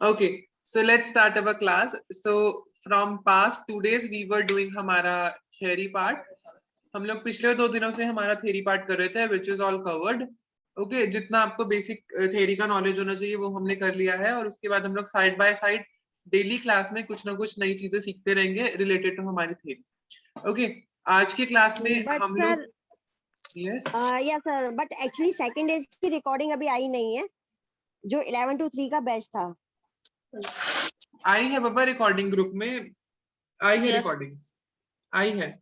Okay, so let's start our class. So from past 2 days we were doing हमारा theory part. हम लोग पिछले 2 दिनों से हमारा theory part कर रहे थे, which is all covered. Okay, जितना आपको basic theory का knowledge होना चाहिए वो हमने कर लिया है, और उसके बाद हम लोग side by side daily class में कुछ ना कुछ नई चीजें सीखते रहेंगे related to हमारी theory. Okay, आज की क्लास में हम लोग yes sir, but actually second days की रिकॉर्डिंग अभी आई नहीं है, जो 11 to 3 का बैच था। आई है बाबा, रिकॉर्डिंग ग्रुप में आई है, रिकॉर्डिंग आई है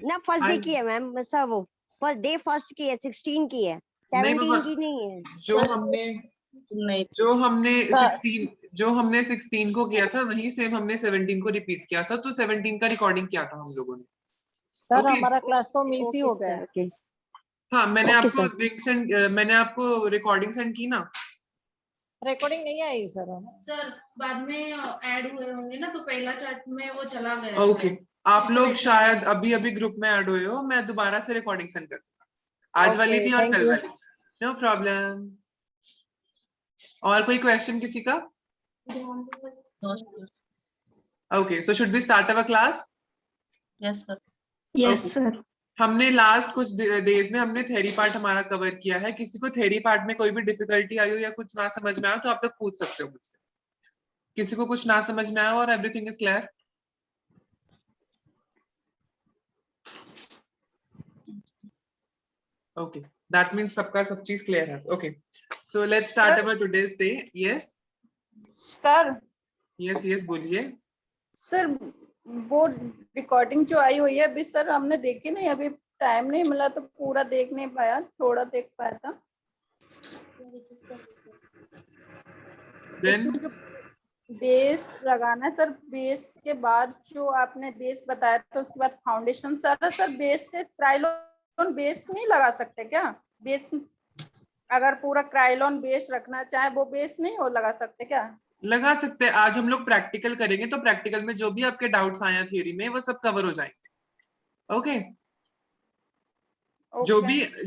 ना। फर्स्ट डे की है मैम सर, वो फर्स्ट डे फर्स्ट की है, 16 की है, 17 की नहीं है। जो हमने 16 को किया था वही सेम हमने 17 को रिपीट किया था, तो 17 का रिकॉर्डिंग किया था हम लोगों ने। सर हमारा क्लास तो मिस ही हो गया। हाँ, मैंने आपको रिकॉर्डिंग सेंड की ना। रिकॉर्डिंग नहीं आई सर बाद में ऐड हुए होंगे ना, तो पहला चैट में वो चला गया। ओके, आप लोग शायद अभी अभी ग्रुप में ऐड हुए हो, मैं दोबारा से रिकॉर्डिंग सेंड कर दूंगा, आज वाली भी और कल वाली। No problem. और कोई क्वेश्चन किसी का? Okay, so should we start our class? Yes sir. Yes sir. हमने लास्ट कुछ डेज में हमने थ्योरी पार्ट हमारा कवर किया है। किसी को थ्योरी पार्ट में कोई भी डिफिकल्टी आई हो या कुछ ना समझ में आया तो आप लोग पूछ सकते हो मुझसे। किसी को कुछ ना समझ में आया और everything is clear? Okay, that means सबका सब चीज क्लियर है। Okay, so let's start our today's day. Yes sir. Yes बोलिए सर, वो रिकॉर्डिंग जो आई हुई है अभी सर हमने देखी नहीं, अभी टाइम नहीं मिला तो पूरा देख नहीं पाया, थोड़ा देख पाया था। देन बेस लगाना सर, बेस के बाद जो आपने बेस बताया तो उसके बाद फाउंडेशन। सर बेस से क्राइलॉन बेस नहीं लगा सकते क्या? बेस अगर पूरा क्राइलॉन बेस रखना चाहे वो बेस नहीं हो लगा सकते क्या? लगा सकते हैं। आज हम लोग प्रैक्टिकल करेंगे तो प्रैक्टिकल में जो भी आपके डाउट्स आए हैं थ्योरी में वो सब कवर हो जाएंगे। ओके,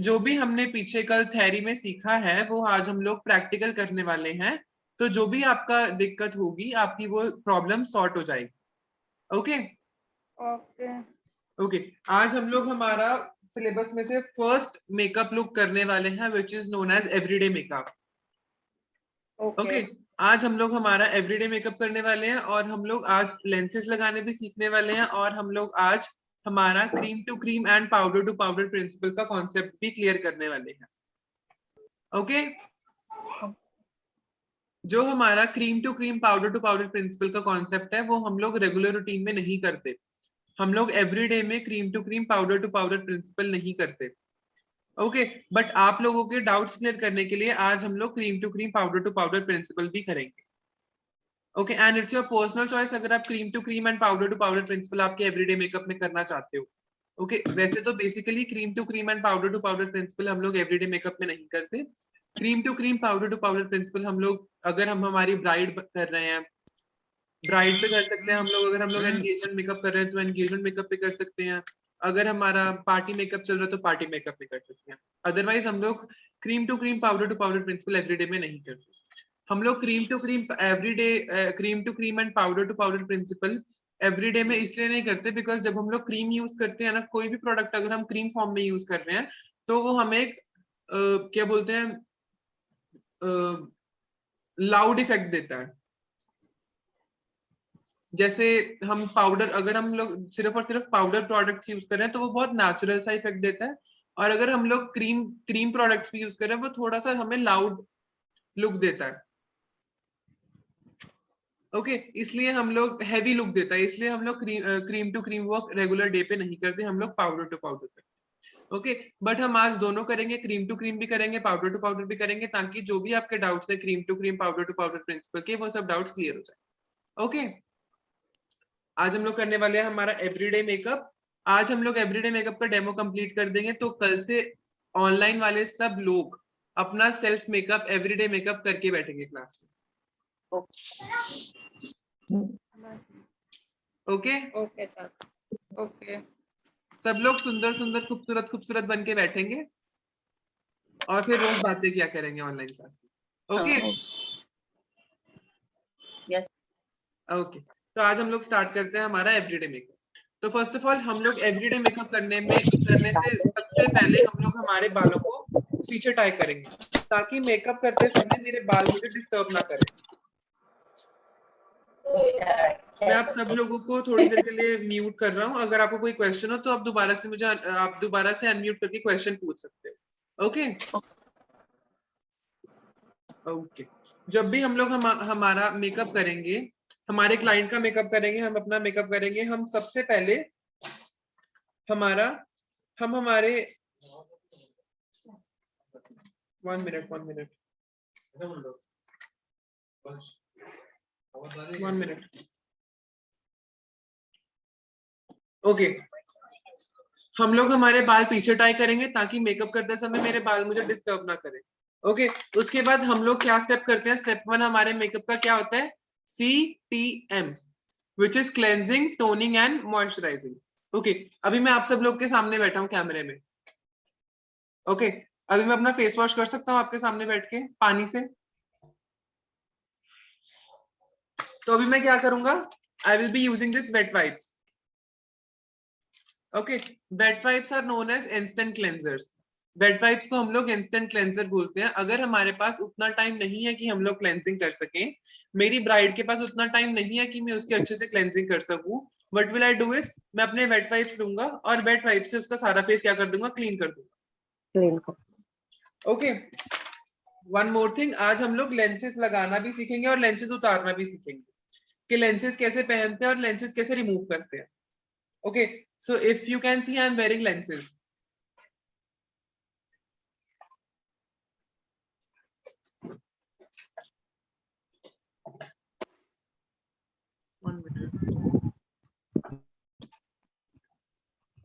जो भी हमने पीछे कल थ्योरी में सीखा है वो आज हम लोग प्रैक्टिकल करने वाले हैं, तो जो भी आपका दिक्कत होगी आपकी वो प्रॉब्लम सॉर्ट हो जाएगी। ओके ओके, आज हम लोग हमारा सिलेबस में से फर्स्ट मेकअप लुक करने वाले हैं which is known as everyday makeup. Okay, आज हम लोग हमारा एवरीडे मेकअप करने वाले हैं, और हम लोग आज लेंसेज लगाने भी सीखने वाले हैं, और हम लोग आज हमारा cream to cream and powder to powder principle का कॉन्सेप्ट भी क्लियर करने वाले हैं। ओके, जो हमारा cream to cream powder to powder principle का कॉन्सेप्ट है वो हम लोग रेगुलर रूटीन में नहीं करते। हम लोग एवरीडे में cream to cream powder to powder principle नहीं करते। ओके, बट आप लोगों के डाउट्स क्लियर करने के लिए आज हम लोग cream to cream powder to powder principle भी करेंगे। Okay, and it's your personal choice अगर आप cream to cream and powder to powder principle आपके एवरीडे मेकअप में करना चाहते हो। ओके, वैसे तो basically cream to cream and powder to powder principle हम लोग एवरीडे मेकअप में नहीं करते। Cream to cream powder to powder principle हम लोग अगर हम हमारी ब्राइड कर रहे हैं, ब्राइड पे कर सकते हैं हम लोग। अगर हम लोग एंगेजमेंट मेकअप कर रहे हैं तो एंगेजमेंट मेकअप पे कर सकते हैं। अगर हमारा पार्टी मेकअप चल रहा है तो पार्टी मेकअप पे कर सकते हैं। अदरवाइज हम लोग cream to cream powder to powder principle everyday में नहीं करते। हम लोग cream to cream everyday cream to cream and powder to powder principle everyday में इसलिए नहीं करते बिकॉज जब हम लोग क्रीम यूज करते हैं ना, कोई भी प्रोडक्ट अगर हम क्रीम फॉर्म में यूज कर रहे हैं तो वो हमें क्या बोलते हैं, लाउड इफेक्ट देता है। जैसे हम पाउडर, अगर हम लोग सिर्फ और सिर्फ पाउडर प्रोडक्ट्स यूज कर रहे हैं तो वो बहुत नेचुरल सा इफेक्ट देता है, और अगर हम लोग क्रीम प्रोडक्ट्स भी यूज कर रहे हैं वो थोड़ा सा हमें लाउड लुक देता है। ओके, इसलिए हम लोग हैवी लुक देता है, इसलिए हम लोग cream to cream work regular day पे नहीं करते, हम लोग पाउडर टू पाउडर करते हैं। ओके, बट हम आज दोनों करेंगे, क्रीम टू क्रीम भी करेंगे, पाउडर टू पाउडर भी करेंगे, ताकि जो भी आपके डाउट्स है cream to cream powder to powder principle के वो सब डाउट्स क्लियर हो जाए। ओके, आज हम लोग करने वाले हैं हमारा एवरीडे मेकअप। आज हम लोग एवरीडे मेकअप का डेमो कंप्लीट कर देंगे, तो कल से ऑनलाइन वाले सब लोग अपना सेल्फ मेकअप एवरीडे मेकअप करके बैठेंगे क्लास में। Okay okay sir. ओके, सब लोग सुंदर सुंदर खूबसूरत खूबसूरत बन के बैठेंगे और फिर रोज बातें क्या करेंगे ऑनलाइन क्लास में। Okay Yes. ओके तो आज हम लोग स्टार्ट करते हैं हमारा एवरीडे मेकअप। तो फर्स्ट ऑफ ऑल हम लोग एवरीडे मेकअप करने से सबसे पहले हम लोग हमारे बालों को पीछे टाई करेंगे ताकि मेकअप करते समय मेरे बाल मुझे डिस्टर्ब ना करें। मैं आप सब लोगों को थोड़ी देर के लिए म्यूट कर रहा हूँ, अगर आपको कोई क्वेश्चन हो तो आप दोबारा से अनम्यूट करके क्वेश्चन पूछ सकते हो। ओके ओके जब भी हम लोग हमारा मेकअप करेंगे, हमारे क्लाइंट का मेकअप करेंगे, हम अपना मेकअप करेंगे, हम सबसे पहले हमारे 1 मिनट 1 मिनट ओके हम लोग हमारे बाल पीछे टाई करेंगे ताकि मेकअप करते समय मेरे बाल मुझे डिस्टर्ब ना करें। ओके उसके बाद हम लोग क्या स्टेप करते हैं, स्टेप 1 हमारे मेकअप का क्या होता है, CTM which is cleansing, toning and moisturising. Okay अभी मैं आप सब लोग के सामने बैठा हूँ कैमरे में। ओके अभी मैं अपना फेस वॉश कर सकता हूँ आपके सामने बैठ के पानी से। तो अभी मैं क्या करूंगा, I will be using this wet wipes. Okay wet wipes are known as instant cleansers. Wet wipes को हम लोग इंस्टेंट क्लेंजर बोलते हैं। अगर हमारे पास उतना टाइम नहीं है कि हम लोग क्लेंजिंग कर सकें, मेरी ब्राइड के पास उतना टाइम नहीं है कि मैं उसके अच्छे से क्लेंजिंग कर सकूं, what will I do is मैं अपने वेट वाइप्स लूंगा और वेट वाइप से उसका सारा फेस क्या कर दूंगा, क्लीन कर दूंगा। ओके वन मोर थिंग, आज हम लोग लेंसेज लगाना भी सीखेंगे और लेंसेज उतारना भी सीखेंगे कि लेंसेज कैसे पहनते हैं और लेंसेज कैसे रिमूव करते हैं। Okay so if you can see I am wearing lenses.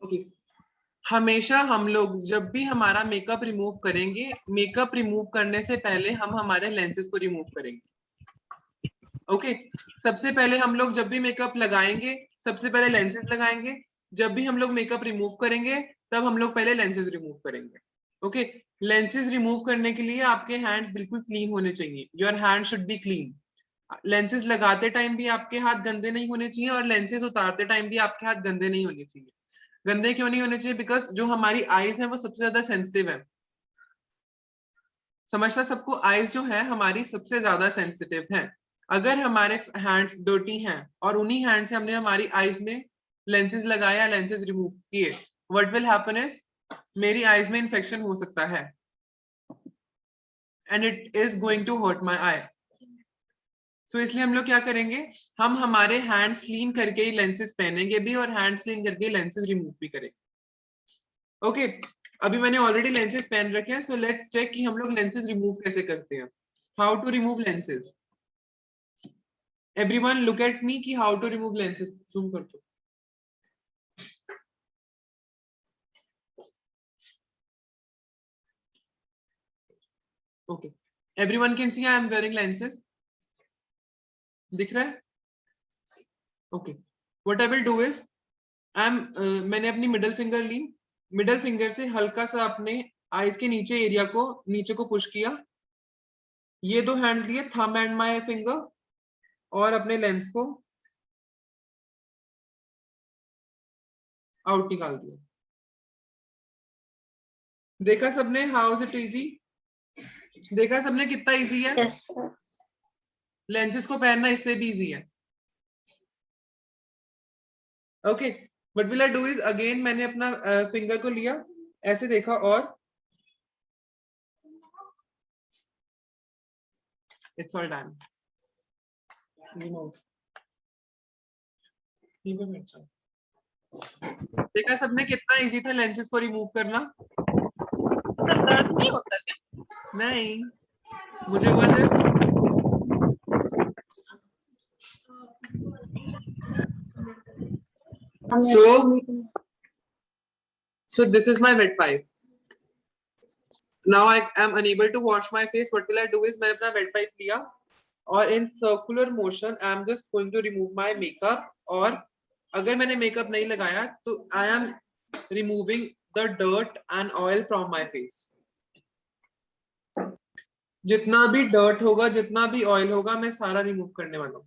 Okay हमेशा हम लोग जब भी हमारा मेकअप रिमूव करेंगे, मेकअप रिमूव करने से पहले हम हमारे लेंसेज को रिमूव करेंगे। ओके सबसे पहले हम लोग जब भी मेकअप लगाएंगे सबसे पहले लेंसेज लगाएंगे, जब भी हम लोग मेकअप रिमूव करेंगे तब हम लोग पहले लेंसेज रिमूव करेंगे। ओके लेंसेज रिमूव करने के लिए आपके हैंड्स बिल्कुल क्लीन होने चाहिए, your hand should be clean. Lenses लगाते टाइम भी आपके हाथ गंदे नहीं होने चाहिए और लेंसेज उतारते टाइम भी आपके हाथ गंदे नहीं होने चाहिए। गंदे क्यों नहीं होने चाहिए, बिकॉज जो हमारी आईज है वो सबसे ज्यादा सेंसिटिव है। समझता सबको, आईज जो है हमारी सबसे ज्यादा सेंसिटिव है। अगर हमारे हैंड्स डर्टी हैं और उन्हीं हैंड से हमने हमारी आईज में लेंसेज लगाया, लेंसेज रिमूव किए, व्हाट विल हैपन इज मेरी आईज में इंफेक्शन हो सकता है and it is going to hurt my eye. So इसलिए हम लोग क्या करेंगे, हम हमारे हैंड्स क्लीन करके ही लेंसेज पहनेंगे भी और हैंड्स क्लीन करके लेंसेज रिमूव भी करेंगे। ओके अभी मैंने ऑलरेडी लेंसेज पहन रखे हैं, सो लेट्स चेक कि हम लोग लेंसेज रिमूव कैसे करते हैं। How to remove lenses, everyone look at me कि how to remove lenses. Zoom कर दो। Okay everyone can see I am wearing lenses, दिख रहा है? Okay what I will do is मैंने अपनी मिडल फिंगर ली, मिडल फिंगर से हल्का सा अपने आईज के नीचे एरिया को नीचे को पुश किया, ये दो हैंड्स लिए, थंब एंड माय फिंगर, और अपने लेंस को आउट निकाल दिया। देखा सबने हाउ इज इट इजी, देखा सबने कितना इजी है? लेंसेज को पहनना इससे भी इजी है। Okay what will I do is again मैंने अपना फिंगर को लिया, ऐसे देखा और इट्स ऑल डन। देखा सबने कितना इजी था लेंसेज को रिमूव करना? सर दर्द नहीं होता क्या? नहीं, मुझे हुआ दर्द। So this is my wet pipe. Now I am unable to wash my face. What will I do is मैंने अपना wet pipe लिया और in circular motion I am just going to remove my makeup, और अगर मैंने makeup नहीं लगाया तो I am removing the dirt and oil from my face. जितना भी dirt होगा, जितना भी oil होगा, मैं सारा remove करने वाला हूँ।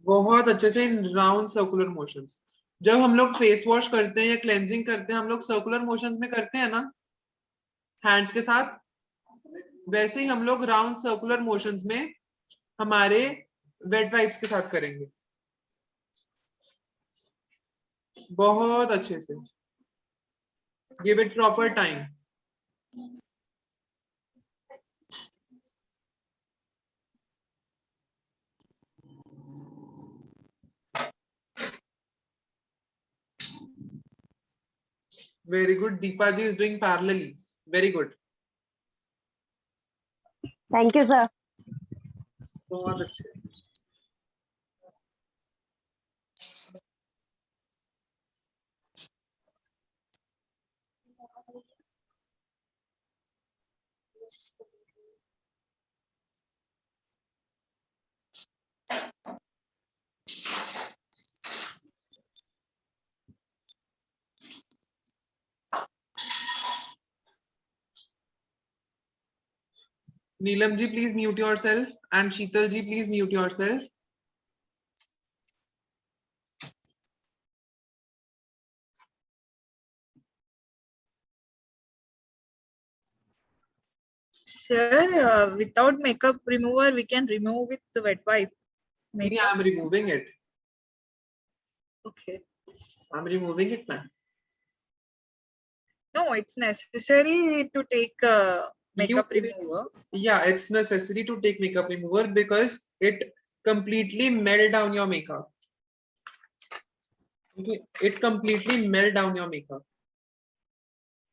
बहुत अच्छे से इन राउंड सर्कुलर मोशंस। जब हम लोग फेस वॉश करते हैं या क्लेंजिंग करते हैं, हम लोग सर्कुलर मोशंस में करते हैं ना हैंड्स के साथ, वैसे ही हम लोग राउंड सर्कुलर मोशंस में हमारे वेट वाइप्स के साथ करेंगे, बहुत अच्छे से। Give it proper time. Very good. Deepa ji is doing parallelly. Very good. Thank you, sir. बहुत अच्छे। Neelam ji, please mute yourself, and Sheetal ji, please mute yourself. Sir, without makeup remover, we can remove with the wet wipe. See, I'm removing it. Okay. I'm removing it, man. No, it's necessary to take makeup remover. Yeah, it's necessary to take makeup remover because it completely melt down your makeup. Okay, it completely melt down your makeup.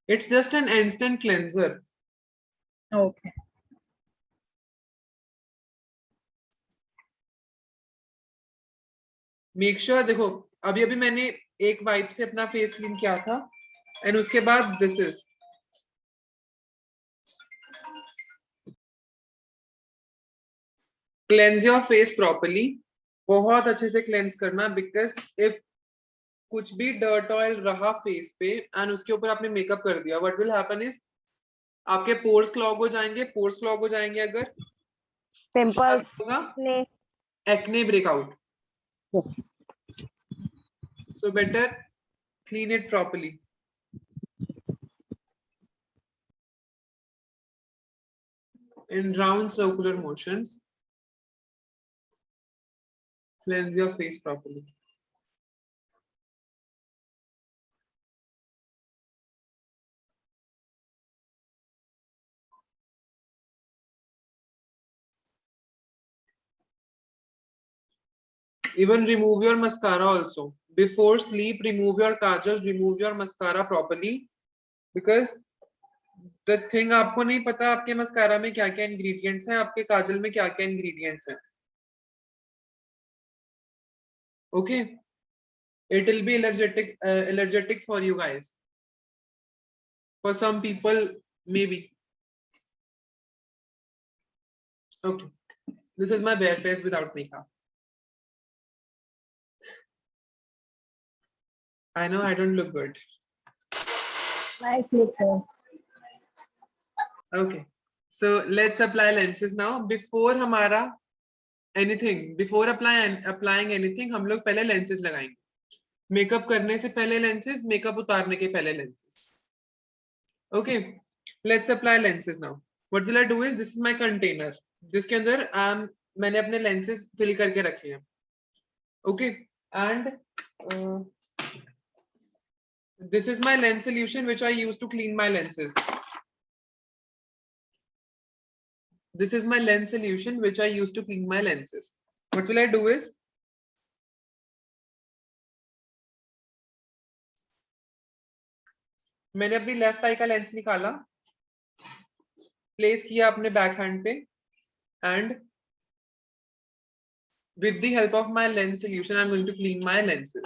It's just an instant cleanser. Okay. Make sure, देखो अभी अभी मैंने एक wipe से अपना face clean किया था, and उसके बाद this is cleanse your face properly. बहुत अच्छे से क्लेंज करना, बिकॉज इफ कुछ भी डर्ट ऑयल रहा फेस पे एंड उसके ऊपर आपने मेकअप कर दिया, व्हाट विल हैपन इज आपके पोर्स क्लॉग हो जाएंगे। पोर्स क्लॉग हो जाएंगे अगर Pimples. होगा, acne breakout. Yes. So better clean it properly. In round circular motions. Cleanse your face properly. Even remove your mascara also. Before sleep, remove your kajal, remove your mascara properly. Because the thing आपको नहीं पता आपके mascara में क्या क्या ingredients हैं, आपके काजल में क्या क्या ingredients हैं. Okay, it will be allergic for you guys. For some people, maybe. Okay, this is my bare face without makeup. I know I don't look good. Nice look, sir. Okay, so let's apply lenses now. Before हमारा anything, before applying anything, हम लोग पहले lenses लगाएंगे. Makeup करने से पहले lenses, makeup उतारने के पहले lenses. Okay, let's apply lenses now. What will I do is, this is my container. जिसके अंदर मैंने अपने lenses fill करके रखे हैं. Okay, and this is my lens solution which I use to clean my lenses. This is my lens solution which I use to clean my lenses. What will I do is, मैंने अपनी left आई का lens निकाला, place किया अपने back hand पे, and with the help of my lens solution I'm going to clean my lenses.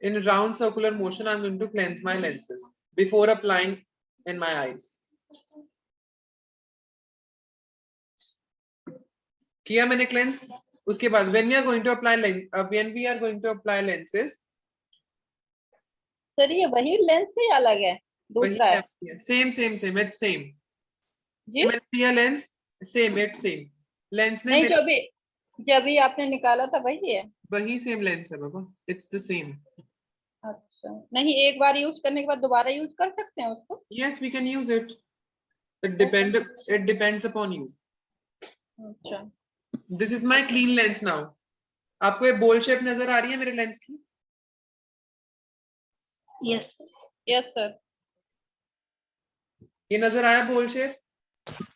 In round circular motion I'm going to cleanse my lenses before applying in my eyes. किया मैंने cleanse, उसके बाद when we are going to apply lenses, sir ये वही lens है या अलग है, दूसरा है? Same same same, it's same. जी मैंने लिया lens, same, it's same. Lens ने नहीं, जब भी आपने निकाला था वही है। वही सेम लेंस है बाबा, इट्स द सेम। अच्छा, नहीं एक बार यूज करने के बाद दोबारा यूज कर सकते हैं उसको? Yes, we can use it. It depends upon you. अच्छा This is my clean lens now. आपको ये बोल शेप नजर आ रही है मेरे लेंस की? Yes sir. ये नजर आया बोल shape?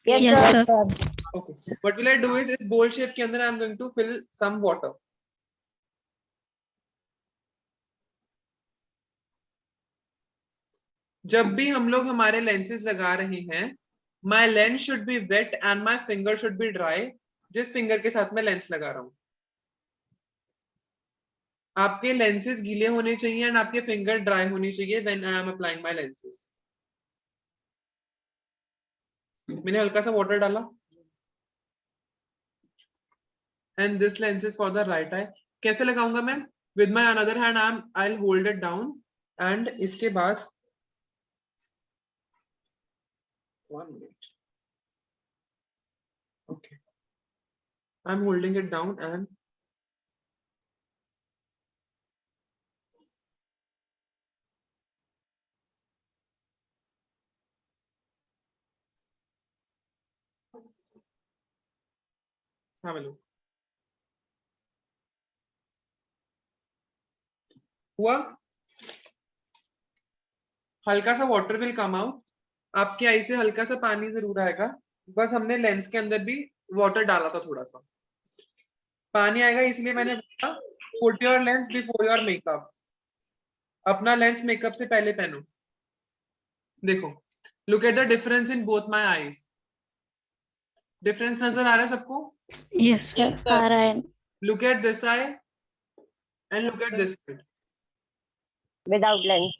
Yes, Yes, sir. sir. Okay. What will I do is इस bowl shape के अंदर I am going to fill some water. जब भी हम लोग हमारे लेंसेज लगा रहे हैं, my lens should be wet and my finger should be dry. जिस फिंगर के साथ मैं लेंस लगा रहा हूं, आपके लेंसेज गीले होने चाहिए एंड आपके फिंगर ड्राई होनी चाहिए when I am applying my lenses. मैंने हल्का सा वाटर डाला and this lens is for the right eye. कैसे लगाऊंगा मैं? With my another hand I'll hold it down and इसके बाद 1 minute. Okay, I'm holding it down and have a look. हुआ? हल्का सा वाटर विल कम आउट, आपके आई से हल्का सा पानी जरूर आएगा, बस हमने लेंस के अंदर भी वाटर डाला था, थोड़ा सा पानी आएगा, इसलिए मैंने बोला put your lens before your makeup. अपना लेंस मेकअप से पहले पहनो। देखो, look at the difference in both my eyes. Difference नजर आ रहा है सबको? Yes, sir. आ रहा है. Look at this I and look at this side, Without lens.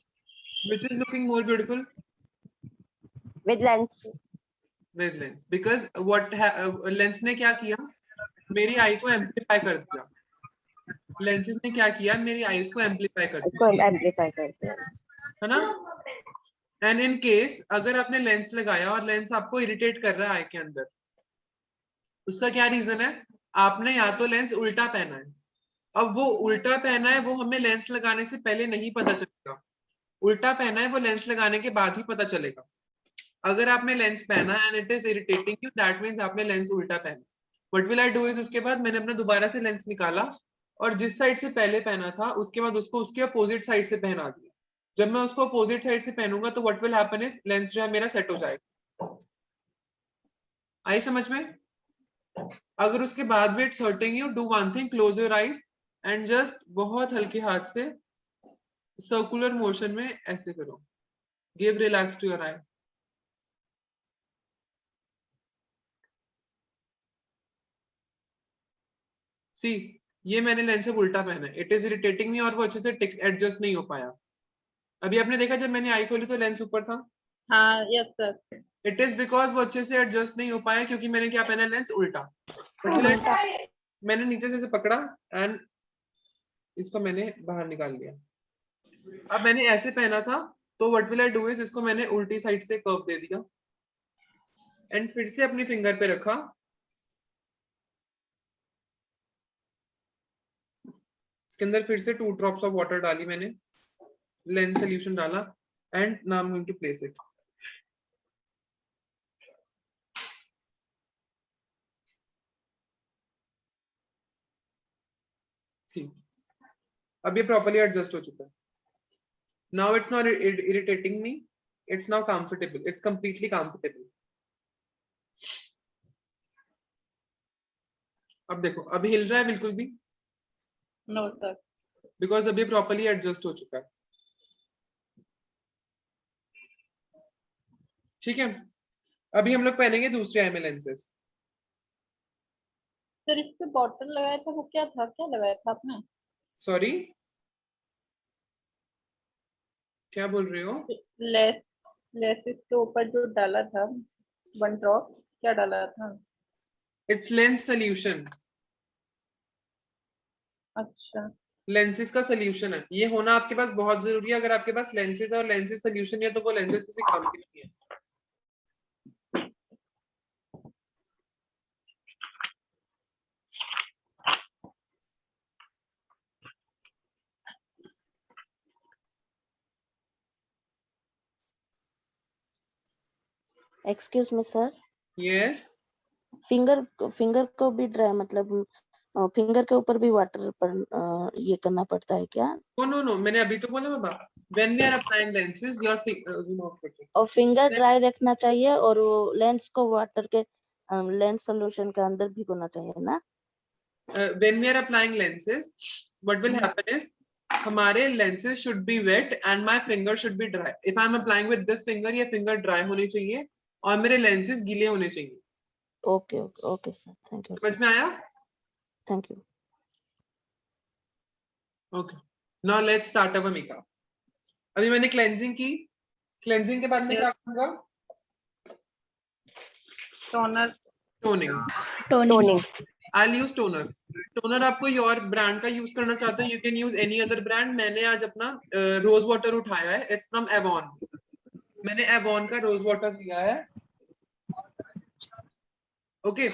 which is looking more beautiful? With lens. With lens, because what lens ने क्या किया, मेरी आई को एम्पलीफाई कर दिया। लेंसेज ने क्या किया, मेरी आईज को एम्पलीफाई कर दिया, इसको amplify करते हैं. है ना? एंड इन केस अगर आपने लेंस लगाया और लेंस आपको इरिटेट कर रहा है आई के अंदर, उसका क्या रीजन है? आपने या तो लेंस उल्टा पहना है। अब वो उल्टा पहना है वो हमें लेंस लगाने से पहले नहीं पता चलेगा, उल्टा पहना है वो लेंस लगाने के बाद ही पता चलेगा। अगर आपने लेंस पहना and it is irritating you, that means आपने लेंस उल्टा पहना। What will I do is, उसके बाद मैंने अपना दोबारा से लेंस निकाला और जिस साइड से पहले पहना था उसके बाद उसको उसके अपोजिट साइड से पहना दिया। जब मैं उसको अपोजिट साइड से पहनूंगा तो what will happen is lens जो है मेरा सेट हो जाएगा। आई समझ में? अगर उसके बाद भी it's hurting you, do one thing, close your eyes and just बहुत हल्के हाथ से सर्कुलर मोशन में ऐसे करो, गिव रिलैक्स टू योर आई। सी, ये मैंने लेंस अब उल्टा पहना है, इट इज इरिटेटिंग मी और वो अच्छे से एडजस्ट नहीं हो पाया। अभी आपने देखा जब मैंने आई खोली तो लेंस ऊपर था। हाँ yes sir. It is because वो अच्छे से एडजस्ट नहीं हो पाया क्योंकि मैंने क्या पहना, लेंस उल्टा। मैंने नीचे से पकड़ा एंड इसको मैंने बाहर निकाल लिया। अब मैंने ऐसे पहना था तो what will I do is, इसको मैंने उल्टी साइड से कर्व दे दिया एंड फिर से अपनी फिंगर पे रखा, इसके अंदर फिर से 2 ड्रॉप्स ऑफ वाटर डाली मैंने, लेंस सोल्यूशन डाला and now I am going to place it. See, अब ये प्रॉपर्ली एडजस्ट हो चुका है। Now it's not irritating me, it's now comfortable, it's completely comfortable. अब देखो, अभी हिल रहा है बिल्कुल भी? No sir. बिकॉज अभी प्रॉपर्ली एडजस्ट हो चुका है। ठीक है, अभी हम लोग पहनेंगे दूसरे आई में लेंसेज। सर इस पे बॉटल लगाया था वो क्या था, क्या लगाया था आपने? सॉरी, क्या बोल रहे हो? लेस, लेस इसके ऊपर जो डाला था 1 ड्रॉप, क्या डाला था? It's lens solution. अच्छा लेंसेज का सोल्यूशन है, ये होना आपके पास बहुत जरूरी है। अगर आपके पास लेंसेज और लेंसेज सोल्यूशन है तो वो लेंसेज किसी काम के नहीं है। Excuse me sir, yes, finger को भी ड्राई मतलब फिंगर के ऊपर भी वाटर पर ये करना पड़ता है क्या? नो, मैंने अभी तो बोला बाबा, when we are applying lenses your और फिंगर ड्राई रखना चाहिए और वो लेंस को वाटर के लेंस सोल्यूशन के अंदर भिगोना चाहिए ना? When we are applying lenses what will happen is हमारे lenses should be wet and my finger should be dry. if I am applying with this finger, ये finger dry होनी चाहिए और मेरे lenses गीले होने चाहिए। Okay okay okay sir, thank you. समझ में आया? Thank you. Okay, now let's start our makeup. अभी मैंने क्लेंजिंग की, क्लेंजिंग के बाद में क्या करूंगा? Toner, toning. I'll use toner. Toner आपको योर ब्रांड का यूज करना चाहते हो, you can use any other brand. मैंने आज अपना रोज वाटर उठाया है, इट्स फ्रॉम एवॉन। मैंने एवॉन का रोज वाटर लिया है। Okay,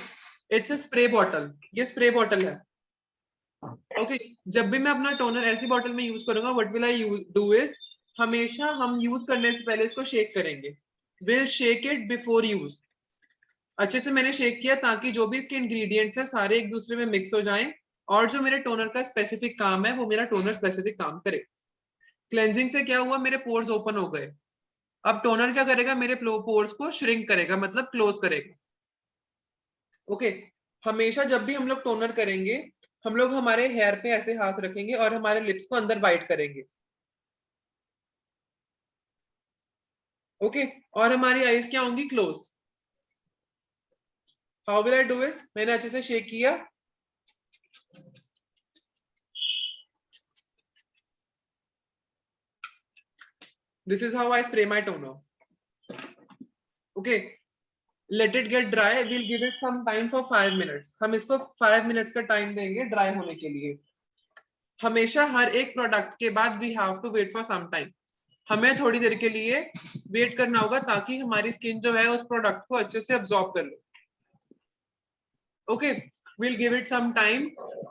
it's a spray bottle, ये स्प्रे बॉटल है। ओके, जब भी मैं अपना टोनर ऐसी बॉटल में यूज करूंगा, what will I do is हमेशा हम यूज करने से पहले इसको शेक करेंगे। Will shake it before use. अच्छे से मैंने शेक किया ताकि जो भी इसके इंग्रेडिएंट्स है सारे एक दूसरे में मिक्स हो जाएं और जो मेरे टोनर का स्पेसिफिक काम है वो मेरा टोनर स्पेसिफिक काम करे। क्लेंजिंग से क्या हुआ, मेरे पोर्स ओपन हो गए। अब टोनर क्या करेगा, मेरे पोर्स को श्रिंक करेगा, मतलब क्लोज करेगा। ओके, हमेशा जब भी हम लोग टोनर करेंगे हम लोग हमारे हेयर पे ऐसे हाथ रखेंगे और हमारे लिप्स को अंदर बाइट करेंगे। ओके, और हमारी आईज क्या होंगी, close. How will I do it? मैंने अच्छे से शेक किया, this is how I spray my toner. Okay, let it get dry, we'll give it some time for 5 minutes. हम इसको 5 minutes का टाइम देंगे ड्राई होने के लिए। हमेशा हर एक प्रोडक्ट के बाद we have to wait for some time. हमें थोड़ी देर के लिए वेट करना होगा ताकि हमारी स्किन जो है उस प्रोडक्ट को अच्छे से अब्सॉर्ब कर ले। Okay, we'll give it some time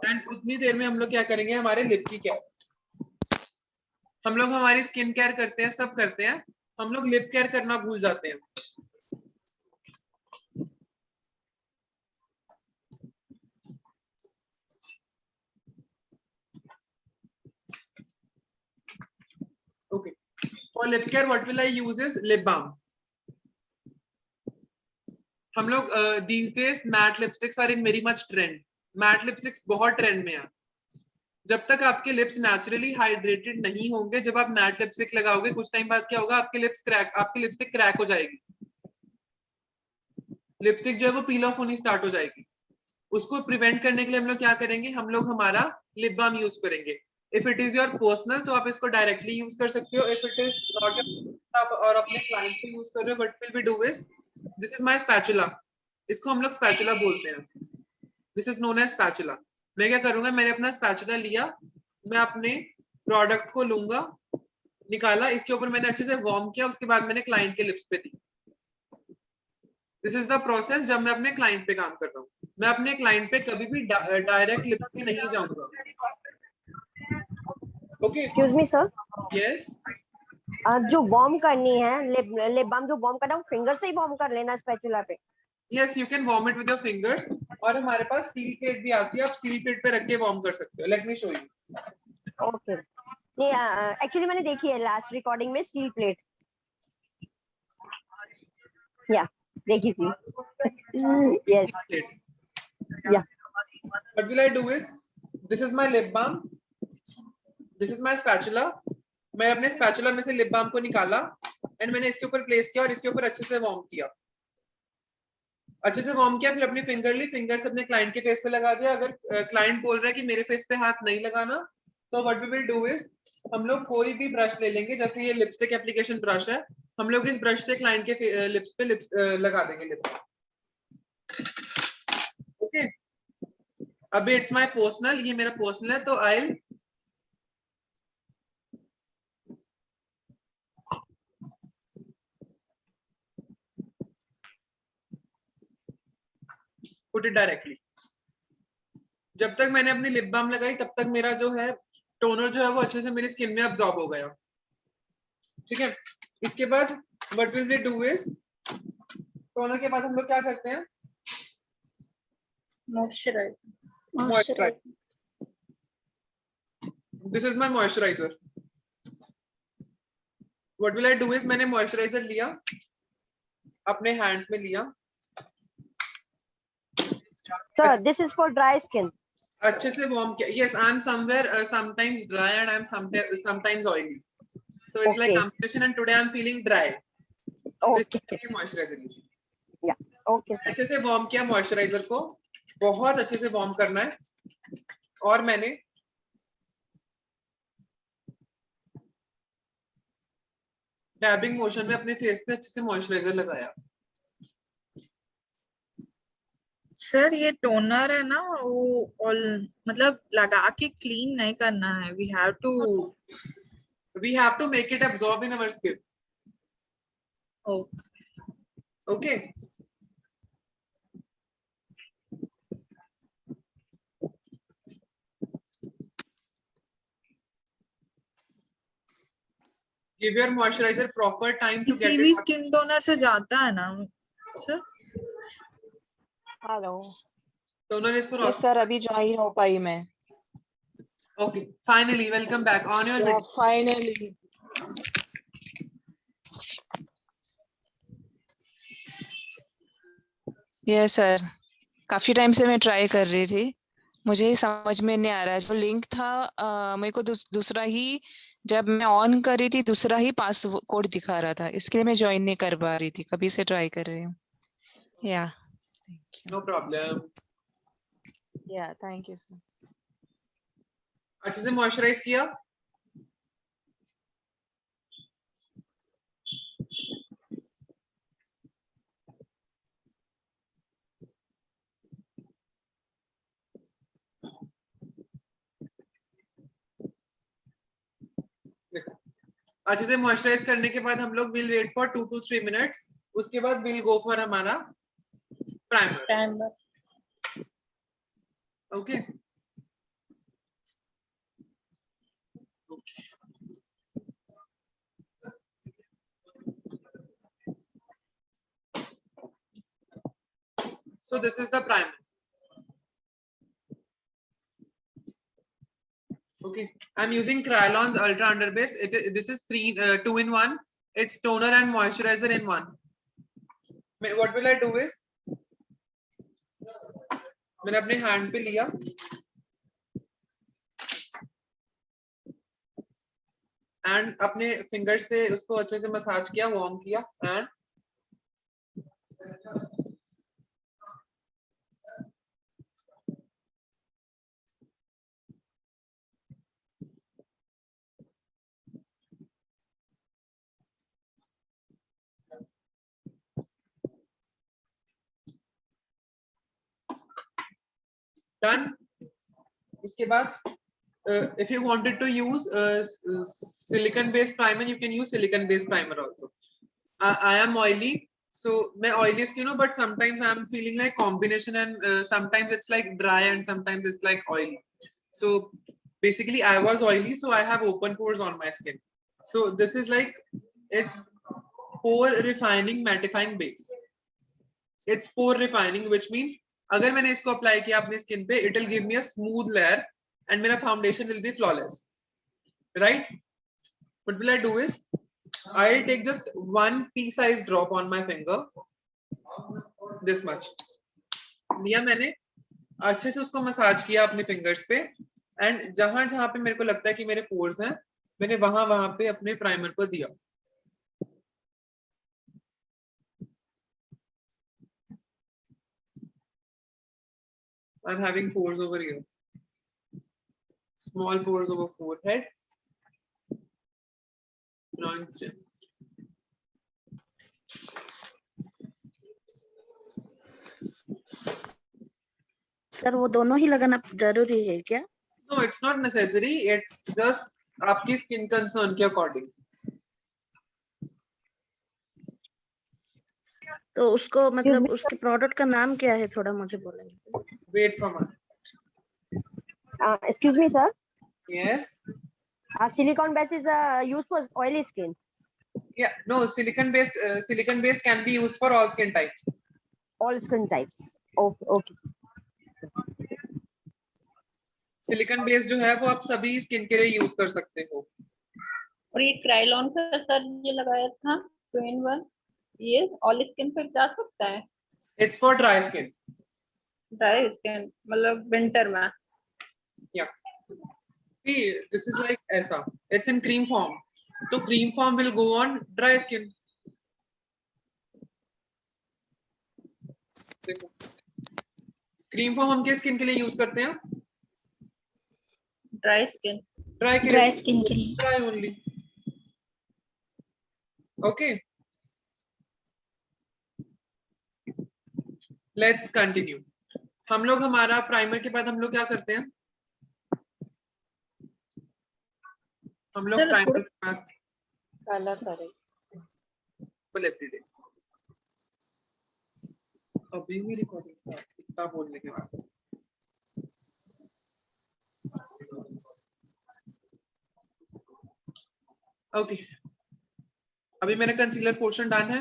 and उतनी देर में हम लोग क्या करेंगे, हमारे लिप की केयर। हम लोग हमारी स्किन केयर करते हैं, सब करते हैं, हम लोग लिप केयर करना भूल जाते हैं। Okay, for lip care what will I use is lip balm. हम लोग these days matte lipsticks are in very much trend. matte lipsticks बहुत ट्रेंड में है। जब तक आपके लिप्स नेचुरली हाइड्रेटेड नहीं होंगे, जब आप मैट लिपस्टिक लगाओगे कुछ टाइम बाद क्या होगा, आपकी लिपस्टिक क्रैक हो जाएगी। लिपस्टिक जो है वो पील ऑफ होनी स्टार्ट हो जाएगी। उसको प्रिवेंट करने के लिए हम लोग क्या करेंगे, हम लोग हमारा लिप बाम यूज करेंगे। If it is your personal तो आप इसको डायरेक्टली यूज कर सकते हो। इफ इट इज नॉट आप और अपने क्लाइंट पे यूज कर रहे हो, what will we do is this is my spatula. इसको हम लोग स्पैचुला बोलते हैं, this is known as spatula. मैं क्या करूंगा, मैंने अपना स्पैचुला लिया, मैं अपने प्रोडक्ट को लूंगा, निकाला, इसके ऊपर मैंने अच्छे से वार्म किया, उसके बाद मैंने क्लाइंट के लिप्स पे दी। दिस इज द प्रोसेस जब मैं अपने क्लाइंट पे काम कर रहा हूँ। मैं अपने क्लाइंट पे कभी भी डायरेक्ट लिप्स पे नहीं जाऊंगा। Okay, excuse me sir, yes, जो वार्म करनी है लिप बाम जो वार्म करना है वो फिंगर से ही वार्म कर लेना स्पैचुला पे? Yes, you can warm it with your fingers. और हमारे पास सील प्लेट भी आती है, आप सील प्लेट पे रख के वार्म कर सकते हो। Let me show you. Okay, नहीं एक्चुअली मैंने देखी है लास्ट रिकॉर्डिंग में स्टील प्लेट, या देखी थी। यस, या What will I do is this is my lip balm, this is my spatula. मैं अपने स्पैचुला में से लिप बाम को निकाला एंड मैंने इसके ऊपर प्लेस किया और इसके ऊपर अच्छे से वार्म किया। अच्छे से वार्म किया, फिर अपनी फिंगर ली, फिंगर से अपने क्लाइंट के फेस पे लगा दिया। अगर क्लाइंट बोल रहा है कि मेरे फेस पे हाथ नहीं लगाना, तो what we will do is हम लोग कोई भी ब्रश ले लेंगे, जैसे ये लिपस्टिक एप्लीकेशन ब्रश है, हम लोग इस ब्रश से क्लाइंट के लिप्स पे लगा देंगे लिप्स। ओके, अभी इट्स माय पर्सनल, ये मेरा पर्सनल है, तो आई पुट इट डायरेक्टली। जब तक मैंने अपनी लिप बाम लगाई तब तक मेरा जो है टोनर जो है वो अच्छे से मेरी स्किन में अब्सॉर्ब हो गया। ठीक है, इसके बाद what will we do is, toner के बाद हम लोग क्या करते हैं, moisturiser. This is my moisturiser. What will I do is, मैंने मॉइस्चराइजर लिया, अपने हैंड्स में लिया। Sir, this is for dry skin. अच्छे से वार्म किया। Yes, I am somewhere sometimes dry and I M sometimes oily, so it's like Okay. Combination and today I am feeling dry. Okay. Moisturiser लीजिए। Yeah. Okay, sir. अच्छे से warm किया moisturiser को, बहुत अच्छे से वार्म करना है। और मैंने डैबिंग मोशन में अपने फेस पे अच्छे से मॉइस्चराइजर लगाया। सर ये टोनर है ना, वो ऑल मतलब लगा के क्लीन नहीं करना है, we have to make it absorb in our skin. Okay, give your moisturiser proper time to किसी गेट भी इट। स्किन टोनर से जाता है ना sir? Hello. Toner is for yes sir, अभी ज्वाइन हो पाई मैं। Okay, finally welcome back on your video. Finally. Yes sir, काफी टाइम से मैं ट्राई कर रही थी, मुझे समझ में नहीं आ रहा। जो लिंक था मेरे को दूसरा ही, जब मैं ऑन कर रही थी दूसरा ही पासकोड दिखा रहा था, इसके लिए मैं ज्वाइन नहीं कर पा रही थी। कभी से ट्राई कर रही हूँ। Yeah thank you. No problem. Yeah thank you sir. अच्छे से मॉइस्चराइज किया। अच्छे से मॉइस्चराइज करने के बाद हम लोग will wait for 2 to 3 minutes. उसके बाद विल गो फॉर हमारा primer. Okay, so this is the primer. Okay, I'm using Kryolan's Ultra Under Base. This is 2-in-1. It's toner and moisturizer in one. What will I do is, मैंने अपने hand पे लिया, and अपने finger से उसको अच्छे से massage किया, वार्म किया, एंड डन। इसके बाद if you wanted to use silicone based primer, you can use silicone based primer also. I am oily, so मैं oily skin हूँ, but sometimes I am feeling like combination, and sometimes it's like dry and sometimes it's like oily. So basically I was oily, so I have open pores on my skin. So this is like, it's pore refining mattifying base. It's pore refining, which means अगर मैंने इसको apply किया अपनी skin पे, it will give me a smooth layer and मेरा foundation will be flawless, right? What will I do is, I'll take just 1 pea-sized drop on my finger, this much. लिया मैंने, अच्छे से उसको मसाज किया अपने फिंगर्स पे, एंड जहां जहां पे मेरे को लगता है कि मेरे पोर्स हैं, मैंने वहां वहां पे अपने प्राइमर को दिया। I'm having pores over here, small pores over forehead, groin, chin. Sir वो दोनों ही लगाना जरूरी है क्या? No, it's not necessary. It's just आपकी skin concern के according. तो उसको मतलब उसके प्रोडक्ट का नाम क्या है, थोड़ा मुझे बोलेंगे? Wait for a minute. Excuse me, sir. Yes. Silicone base is used for oily skin. Yeah. No, silicon based can be used for all skin types. All skin types. Okay. Silicon based जो है वो आप सभी skin के लिए use कर सकते हो। और ये क्राइलॉन का सर ये लगाया था 2-in-1, ये ऑल स्किन पे जा सकता है? It's for dry skin. Dry skin मतलब विंटर में? Yeah. See, this is like ऐसा, it's in cream form. तो cream form will go on dry skin. देखो, cream form हम किस स्किन के लिए यूज करते हैं? Dry skin. ड्राई के ड्राई लिए, स्किन के लिए। Dry only. Okay, let's continue. हम लोग हमारा प्राइमर के बाद हम लोग क्या करते हैं? हम लोग प्राइमर के बाद कलर करें फुल एवरीडे। अभी भी रिकॉर्डिंग स्टार्ट कितना बोलने के बाद। ओके, अभी मैंने कंसीलर पोर्शन डन है।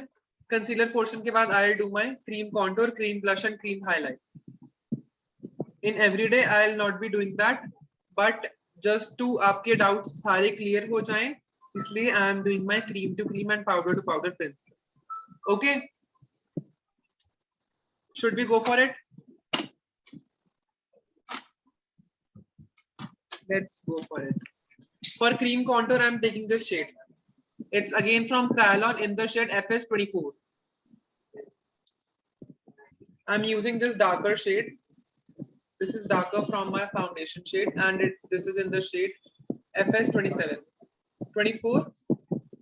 कंसीलर पोर्शन के बाद I will do my cream contour, cream blush and cream highlight. In everyday I will not be doing that, but just to आपके डाउट्स सारे क्लियर हो जाएं, इसलिए I am doing my cream to cream and powder to powder principle. Okay, should we go for it? Let's go for it. For cream contour I'm taking this shade. It's again from Kryolan in the shade FS24. I'm using this darker shade. This is darker from my foundation shade, and this is in the shade FS27. 24,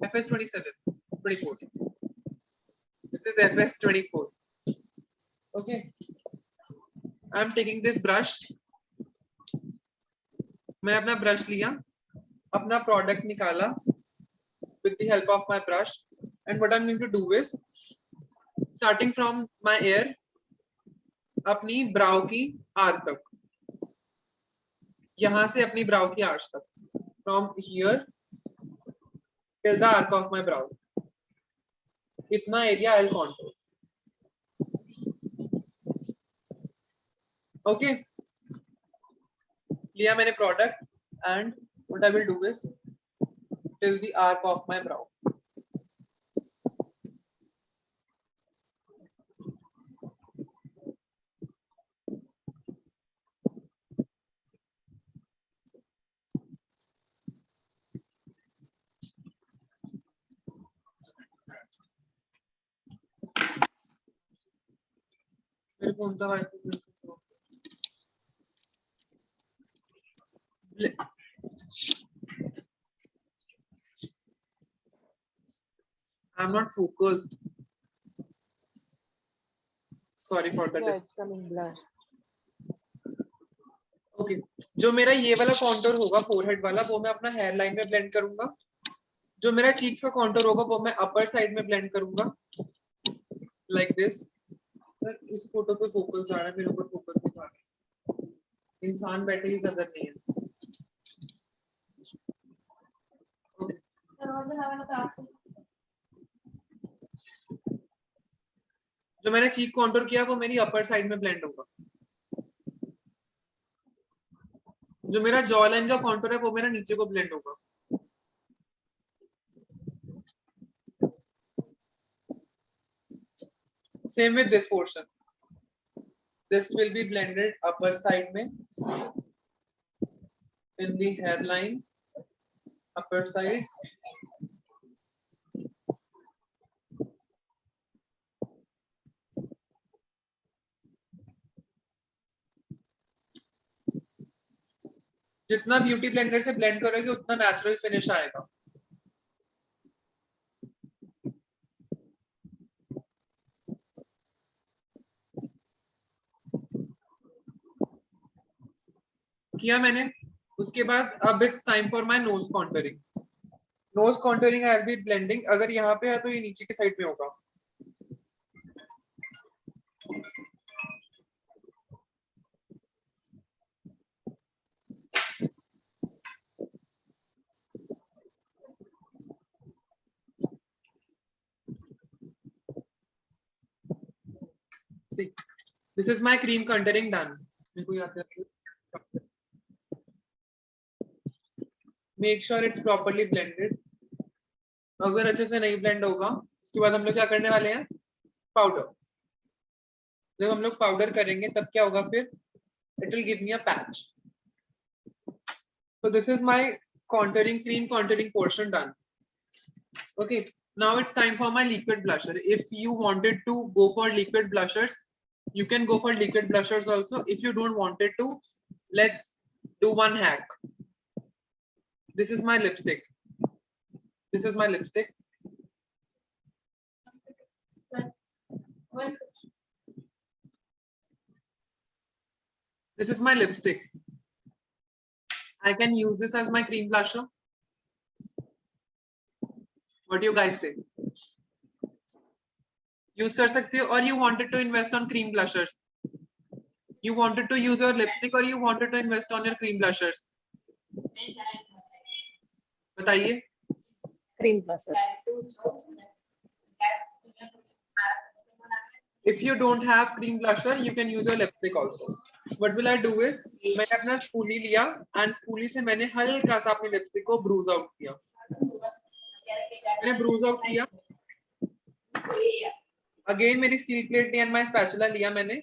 FS27, 24. This is FS24. Okay, I'm taking this brush. मैंने अपना brush लिया, अपना product निकाला with the help of my brush, and what I'm going to do is starting from my ear, अपनी ब्राउ की arch तक, यहां से अपनी ब्राउ की आर्च तक, from here till the arc of my brow, इतना एरिया I'll contour. ओके, लिया मैंने product, and what I will do is till the arc of my brow. मेरे फोन का wifi I'm not focused. Sorry for the disturbance. Okay, जो मेरा ये वाला contour होगा फोरहेड वाला, वो मैं अपना हेयर लाइन में ब्लेंड करूंगा। जो मेरा चीक्स का कॉन्टूर होगा वो मैं अपर साइड में ब्लेंड करूंगा, लाइक दिस। इस फोटो पे फोकस जा रहा है, मेरे ऊपर फोकस नहीं जा रहा। इंसान बैठे की कदर नहीं है। जो मैंने चीक कॉन्टूर किया वो मेरी अपर साइड में ब्लेंड होगा। जो मेरा जॉ लाइन का कॉन्टूर है वो मेरा नीचे को ब्लेंड होगा। Same with this portion, this will be blended upper side में in the hairline, upper side. जितना ब्यूटी ब्लेंडर से ब्लेंड करोगे उतना नेचुरल फिनिश आएगा। किया मैंने, उसके बाद अब it's time for my nose contouring. Nose contouring I will be blending, अगर यहाँ पे है तो ये नीचे की साइड में होगा। See, this is my cream contouring done. मेरे को याद है. Make sure it's properly blended. अगर अच्छे से नहीं blend होगा, उसके बाद हम लोग क्या करने वाले हैं? Powder. जब हम लोग पाउडर करेंगे तब क्या होगा फिर? It will give me a patch. So this is my contouring cream contouring portion done. Okay, now it's time for my liquid blusher. If you wanted to go for liquid blushers, you can go for liquid blushers also. If you don't wanted to, let's do one hack. This is my lipstick. This is my lipstick. This is my lipstick. I can use this as my cream blusher. What do you guys say? Use कर सकते हो, or you wanted to invest on cream blushers? You wanted to use your lipstick or you wanted to invest on your cream blushers? बताइए. Cream blusher. If you don't have cream blusher, you can use your lipstick also. What will I do is, मैंने अपना spoolie लिया and spoolie से मैंने हल्का सा अपनी lipstick को ब्रूज आउट किया. मैंने ब्रूज आउट किया. Again मेरी steel plate and my spatula लिया मैंने.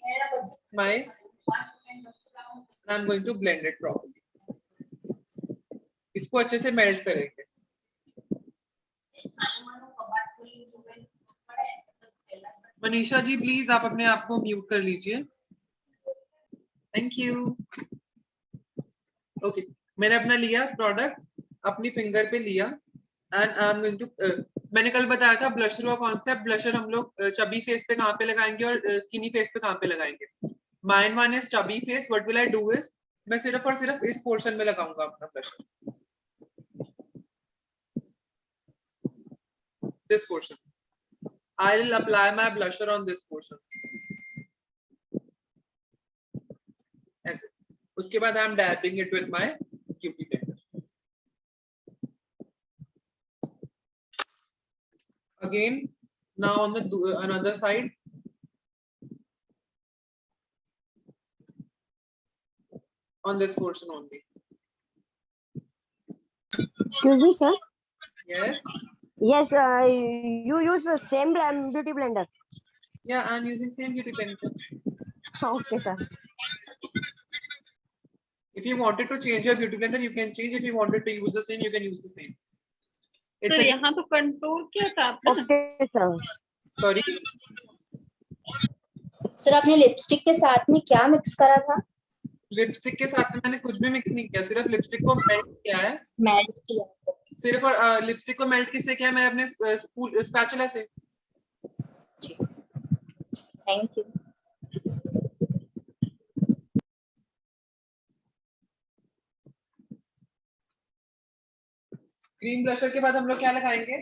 I'm going to blend it properly. इसको अच्छे से मेल्ट करेंगे. मनीषा जी प्लीज आप अपने आप को म्यूट कर लीजिए. Thank you. ओके, मैंने अपना लिया प्रोडक्ट, अपनी फिंगर पे लिया and I am going to. मैंने कल बताया था ब्लशर का कॉन्सेप्ट. ब्लशर हम लोग चबी फेस पे कहाँ पे लगाएंगे और स्किनी फेस पे कहाँ पे लगाएंगे. Mine one is chubby face. What will I do is, मैं सिर्फ और सिर्फ इस पोर्शन में लगाऊंगा अपना blusher. This portion. I'll apply my blusher on this portion. ऐसे. उसके बाद I'm dabbing it with my beauty blender. Again, now on the another side. On this portion only. Excuse me, sir. Yes. Yes, you use the same beauty blender. Yeah, I'm using same beauty blender. Okay, sir. If you wanted to change your beauty blender, you can change. If you wanted to use the same, you can use the same. It's तो a, यहाँ तो control क्या था आपका? Okay, sir. sorry. Sir आपने lipstick के साथ में क्या मिक्स करा था? लिपस्टिक के साथ में मैंने कुछ भी मिक्स नहीं किया, सिर्फ लिपस्टिक को मेल्ट किया है. मेल्ट किया. सिर्फ और लिपस्टिक को मेल्ट किससे किया? मैंने अपने स्पैचुला से. Thank you. क्रीम ब्लशर के बाद हम लोग क्या लगाएंगे?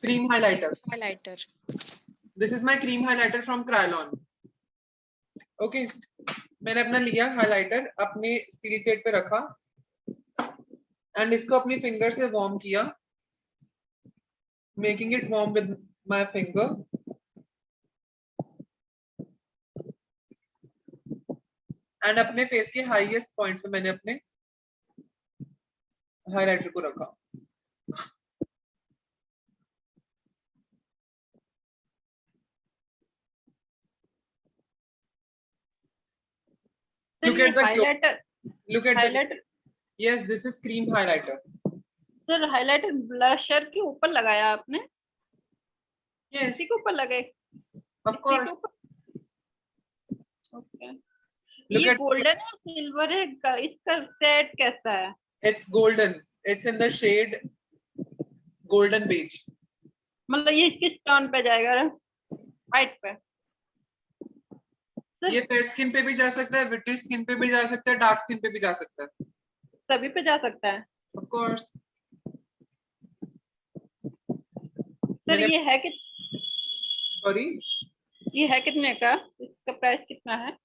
Cream highlighter. This is my cream highlighter from Kryolan. Okay, मैंने अपना लिया हाइलाइटर, अपने स्टील प्लेट पे रखा एंड इसको अपनी फिंगर से वार्म किया, making it warm with my finger. And अपने फेस के हाईएस्ट पॉइंट पे मैंने अपने हाइलाइटर को रखा. Look at the highlighter. Look at highlighter. Yes, this is cream highlighter. Sir highlighter blusher के ऊपर लगाया आपने? Yes. इसी के ऊपर लगाए? Of course. ओके. Look ये at गोल्डन है सिल्वर है, इसका सेट कैसा है? It's golden. It's in the shade golden beige. मतलब ये किस टोन पे जाएगा? व्हाइट पे? ये फेयर स्किन पे भी जा सकता है, विट्री स्किन पे भी जा सकता है, डार्क स्किन पे भी जा सकता है. सभी पे जा सकता है? Of course. सर ये है कि Sorry. ये है कितने का? इसका प्राइस कितना है?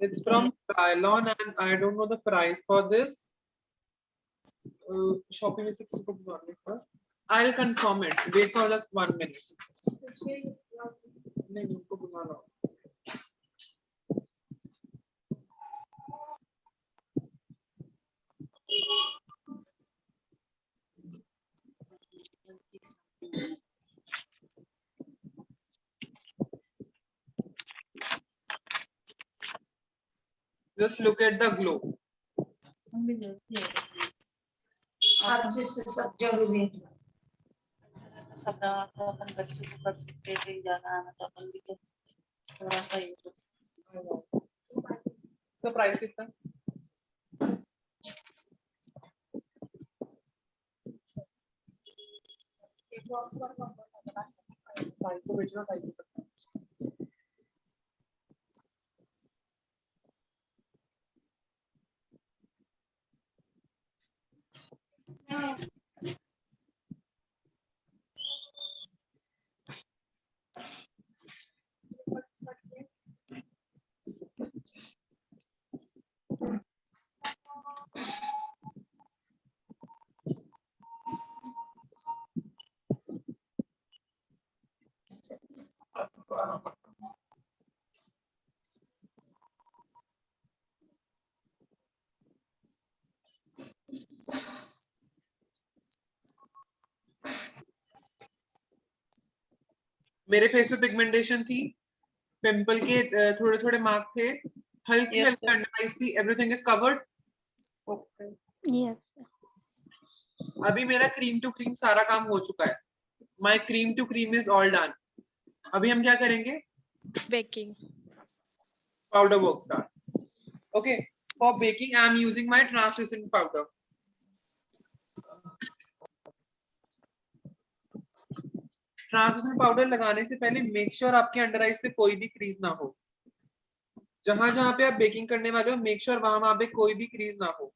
It's from Krylon and I don't know the price for this. Shopee में 60 रुपए. I'll confirm it. Wait for just 1 minute. नहीं इनको बुला लो। Just look at the glow. सब जरूरी है। सब रहा तो अपन बच्चों को कर सकते हैं, कहीं जाना आना तो अपन भी थोड़ा सा ये इसका प्राइस कितना? भाई को बेचना, भाई को मेरे फेस पे पिगमेंटेशन थी, पिंपल के थोड़े थोड़े मार्क थे, हल्की Yes, हल्की sir. अंडर आईज थी, everything is covered. Okay. Yes. अभी मेरा क्रीम टू क्रीम सारा काम हो चुका है। My cream to cream is all done. अभी हम क्या करेंगे? Baking. Powder work start. Okay, for baking I am using my translucent powder. Translucent powder लगाने से पहले मेक श्योर आपके अंडर आईज पे कोई भी क्रीज ना हो। जहां जहां पे आप बेकिंग करने वाले हो मेक श्योर वहां पे कोई भी क्रीज ना हो।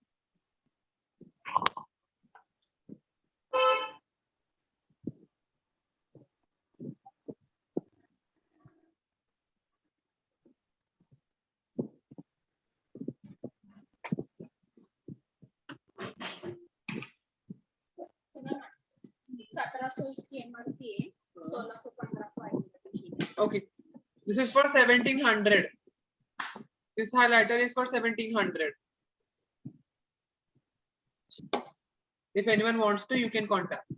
Okay, this is for 1700. This highlighter is for 1700. If anyone wants to, you can contact.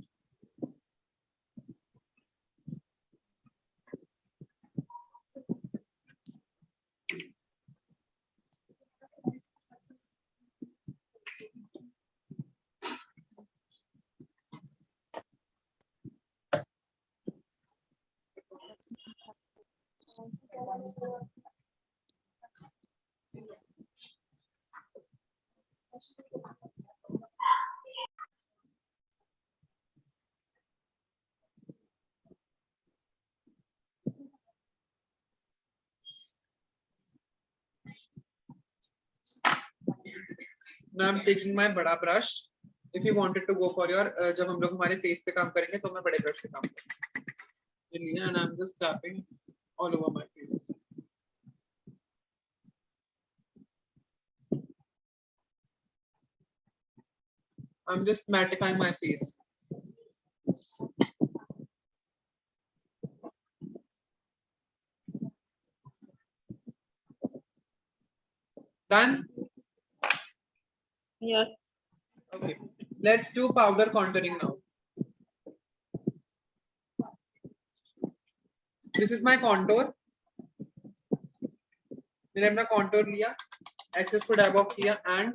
Now I'm taking my बड़ा brush. If you wanted to go for your जब हम लोग हमारे face पे काम करेंगे तो मैं बड़े brush से काम करूँगी। And I'm just tapping all over my face. I'm just mattifying my face. Done? Yes. Okay. Let's do powder contouring now. This is my contour. मैंने अपना contour लिया, एक्सेस को डैब ऑफ किया एंड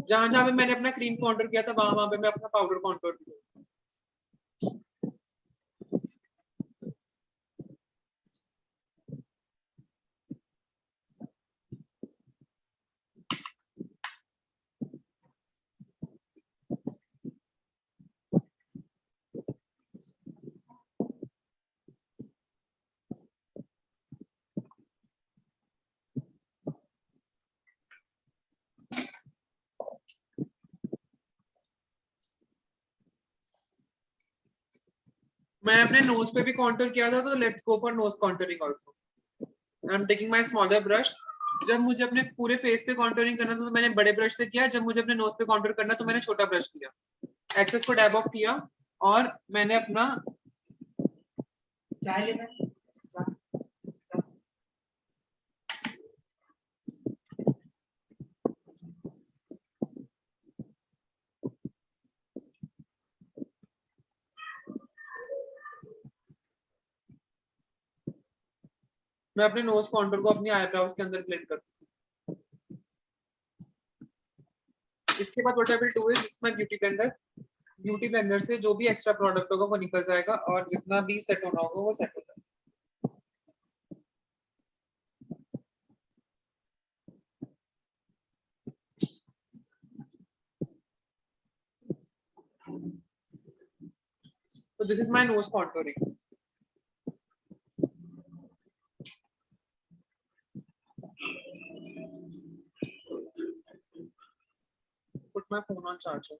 जहां जहां पे मैंने अपना क्रीम contour किया था वहां पे मैं अपना पाउडर contour किया। मैं अपने नोज पे भी कॉन्टूर किया था तो let's go for knows contouring also. I am taking my smaller brush. जब मुझे अपने पूरे फेस पे कॉन्टूरिंग करना था तो मैंने बड़े ब्रश से किया, जब मुझे अपने नोज पे कॉन्टूर करना तो मैंने छोटा ब्रश लिया, एक्सेस को डैब ऑफ किया और मैंने अपना चाय लेना मैं अपने नोज कॉन्टूर को अपनी आईब्रोज के अंदर ब्लेंड करती हूँ। इसके बाद what I will do is इसमें ब्यूटी ब्लेंडर से जो भी एक्स्ट्रा प्रोडक्ट होगा वो निकल जाएगा और जितना भी सेट होना होगा वो सेट हो जाएगा। So this is my nose contouring. Put my phone on charger.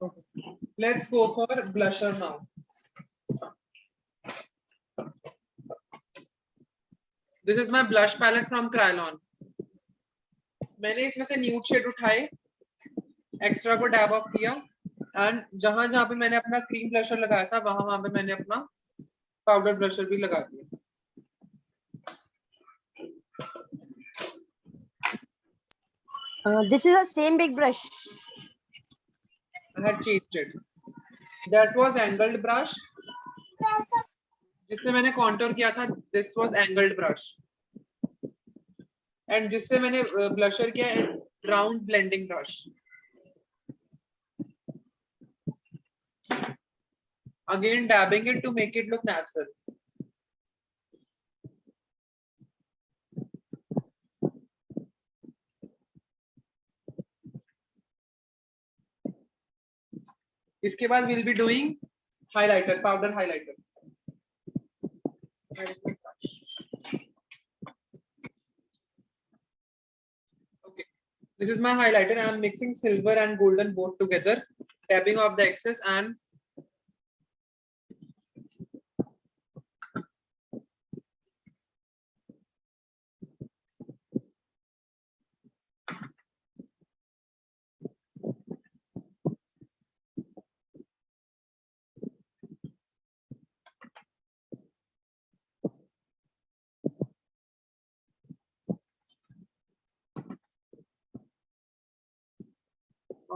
Okay. Let's go for blusher now. This is my blush palette from Kryolan. मैंने इसमें से न्यूड शेड उठाए, एक्स्ट्रा को डैब ऑफ किया एंड जहां जहां पे मैंने अपना क्रीम ब्लशर लगाया था वहां पे मैंने अपना पाउडर ब्लशर भी लगा दिया। This is the same big brush. I had changed it. That was angled brush. जिससे मैंने कॉन्टूर किया था, this was angled brush. And जिससे मैंने ब्लशर किया, round blending brush. Again dabbing it to make it look natural. इसके बाद we'll be doing highlighter, powder highlighter. Okay, this is my highlighter. I am mixing silver and golden both together, tapping off the excess and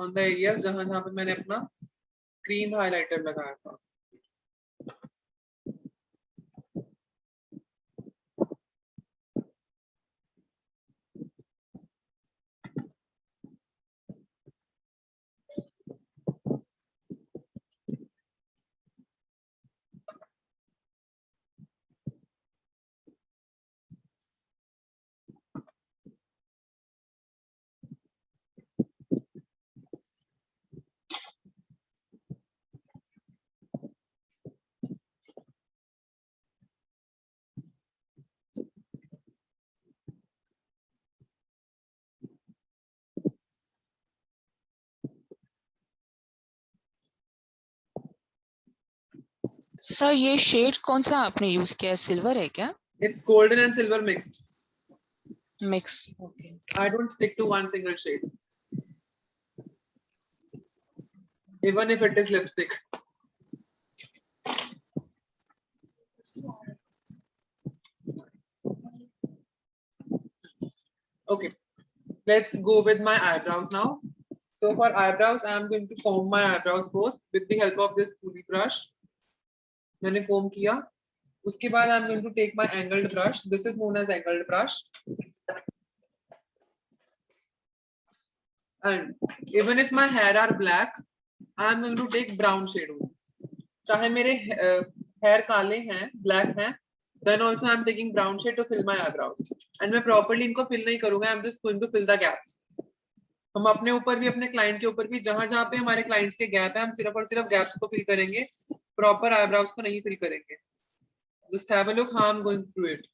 on the areas जहां जहां पे मैंने अपना cream highlighter लगाया था। Sir ये शेड कौन सा आपने यूज किया है, सिल्वर है क्या? It's golden and silver mixed. Mix. I don't stick to one single shade, even if it is lipstick. Okay, let's go with my eyebrows now. So for eyebrows, I am going to comb my eyebrows first with the help of this pulley brush. मैंने comb किया, उसके बाद I am going to take my angled brush. This is known as angled brush. And even if my hair are black, I am going to take brown shade only. चाहे मेरे hair काले हैं, black हैं, then also I am taking brown shade to fill my eyebrows. And मैं properly इनको fill नहीं करूँगा, I am just going to fill the gaps. हम अपने ऊपर भी, अपने क्लाइंट के ऊपर भी, जहां जहां पे हमारे क्लाइंट्स के गैप है, हम सिर्फ और सिर्फ गैप्स को फिल करेंगे, प्रॉपर आईब्रोज को नहीं फिल करेंगे। Just have a look how I'm going through it.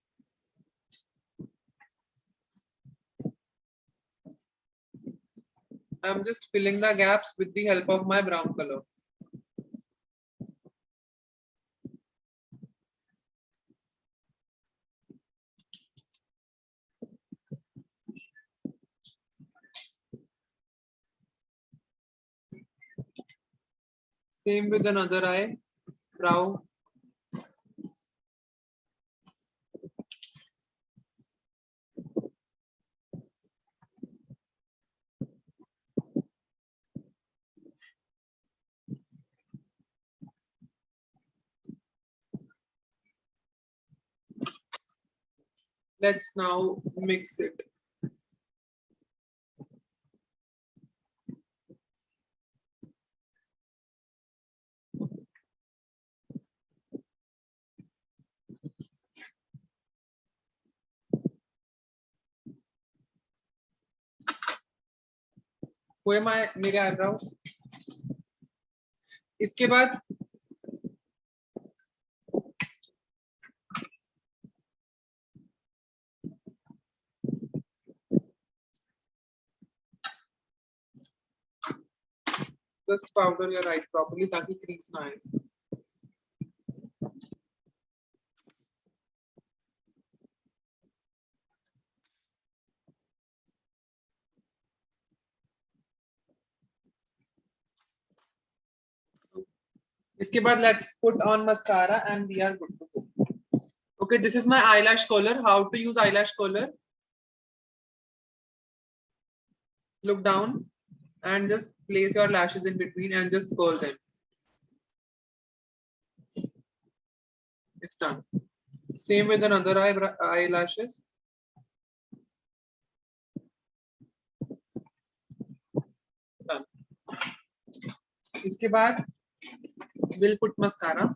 I'm just filling the gaps with the help of my brown color. Same with another eye, brow. Let's now mix it. हुए मेरे eyebrows. इसके बाद just powder your eyes properly ताकि crease ना आए. इसके बाद let's put on mascara and we are good to go. Okay, this is my eyelash curler. How to use eyelash curler? Look down and just place your lashes in between and just curl them. It's done. Same with another eyelashes. Done. इसके बाद we'll put mascara.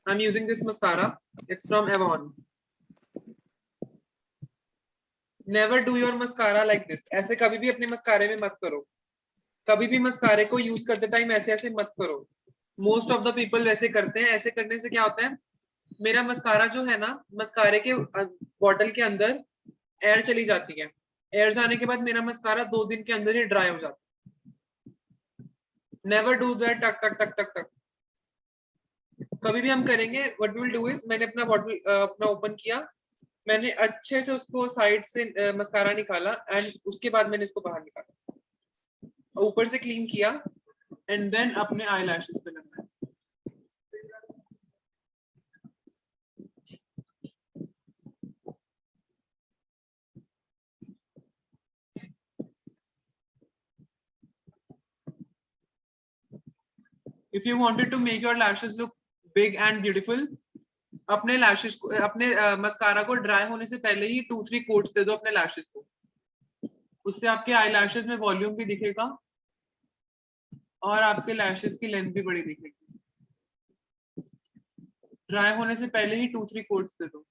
I'm using this mascara. It's from Avon. Never do your mascara like this. ऐसे कभी भी अपने मस्कारे में मत करो. कभी भी मस्कारे को यूज करते टाइम ऐसे ऐसे मत करो. Most of the people वैसे करते हैं. ऐसे करने से क्या होता है, मेरा मस्कारा जो है ना, मस्कारे के बॉटल के अंदर एयर चली जाती है. एयर जाने के बाद मेरा मस्कारा 2 दिन के अंदर ही ड्राई हो जाता है. Never do that. टक टक टक टक टक. कभी भी हम करेंगे, what we will do is, मैंने अपना बॉटल अपना ओपन किया, मैंने अच्छे से उसको साइड से मस्कारा निकाला एंड उसके बाद मैंने इसको बाहर निकाला, ऊपर से क्लीन किया एंड देन अपने आई लैशेस पे लगाया. If you wanted to make your lashes look big and beautiful, अपने लैशेस को, अपने मस्कारा को ड्राई होने से पहले ही 2-3 कोट्स दे दो अपने लैशेस को. उससे आपके आई लैशेस में वॉल्यूम भी दिखेगा और आपके लैशेस की लेंथ भी बड़ी दिखेगी. ड्राई होने से पहले ही 2-3 कोट्स दे दो.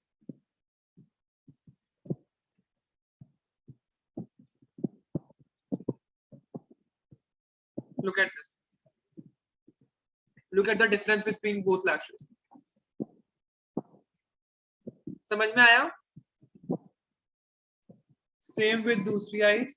Look at this. Look at the difference between both lashes. समझ में आया? Same with दूसरी eyes.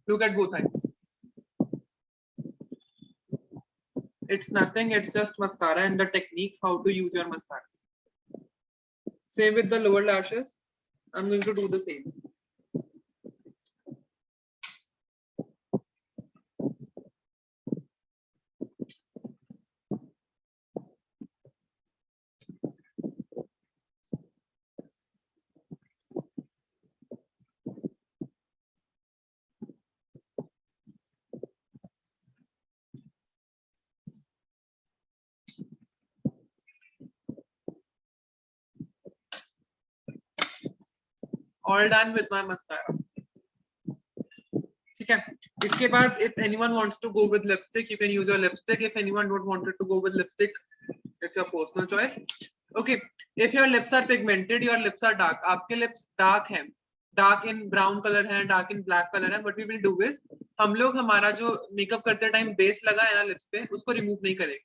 Look at both eyes. It's nothing, it's just mascara and the technique how to use your mascara. Same with the lower lashes. I'm going to do the same. All done with my mascara. ठीक है. इसके बाद if anyone wants to go with lipstick, you can use your lipstick. If anyone don't wanted to go with lipstick, it's your personal choice. Okay. If your lips are pigmented, your lips are dark. आपके lips dark हैं, dark in brown color है, dark in black color है. What we will do is, हम लोग हमारा जो makeup करते time base लगा है ना लिप्स पे, उसको रिमूव नहीं करेंगे.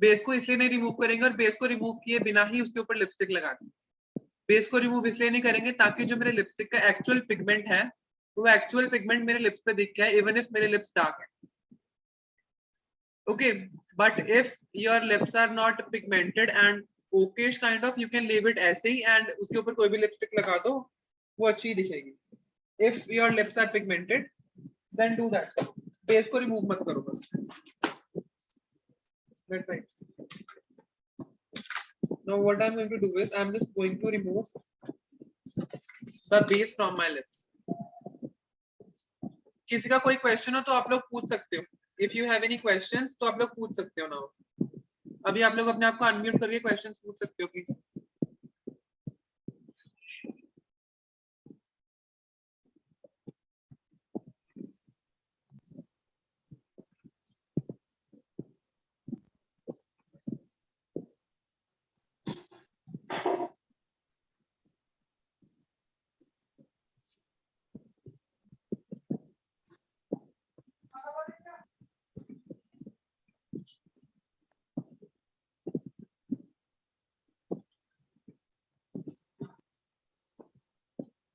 बेस को इसलिए नहीं रिमूव करेंगे और बेस को रिमूव किए बिना ही उसके ऊपर लिपस्टिक लगानी. बेस को रिमूव इसलिए नहीं करेंगे ताकि जो मेरे लिपस्टिक का एक्चुअल पिगमेंट है वो एक्चुअल पिगमेंट मेरे लिप्स पे दिख गया, इवन इफ मेरे लिप्स डार्क है. Okay, but if your lips are not pigmented and okayish kind of, you can leave it ऐसे ही एंड उसके ऊपर कोई भी लिपस्टिक लगा दो, वो अच्छी दिखेगी. If your lips are pigmented, then do that. Face को रिमूव मत करो बस। Red pipes. Now what I'm going to do is I'm just going to remove the base from my lips. किसी का कोई क्वेश्चन हो तो आप लोग पूछ सकते हो। If you have any questions तो आप लोग पूछ सकते हो ना। अभी आप लोग अपने आप को अनम्यूट करके क्वेश्चंस पूछ सकते हो please.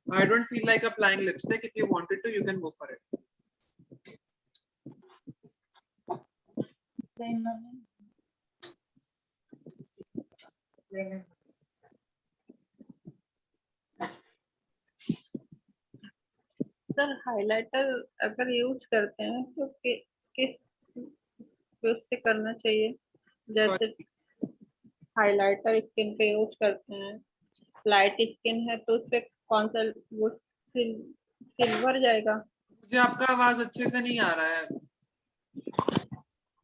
I don't feel like applying lipstick. If you wanted to, you can go for it. Sir highlighter अगर यूज करते हैं तो किस उससे करना चाहिए? जैसे हाइलाइटर स्किन पे यूज करते हैं, लाइट स्किन है तो उसपे कौन सा वो सिल्वर जाएगा? मुझे आपका आवाज अच्छे से नहीं आ रहा है।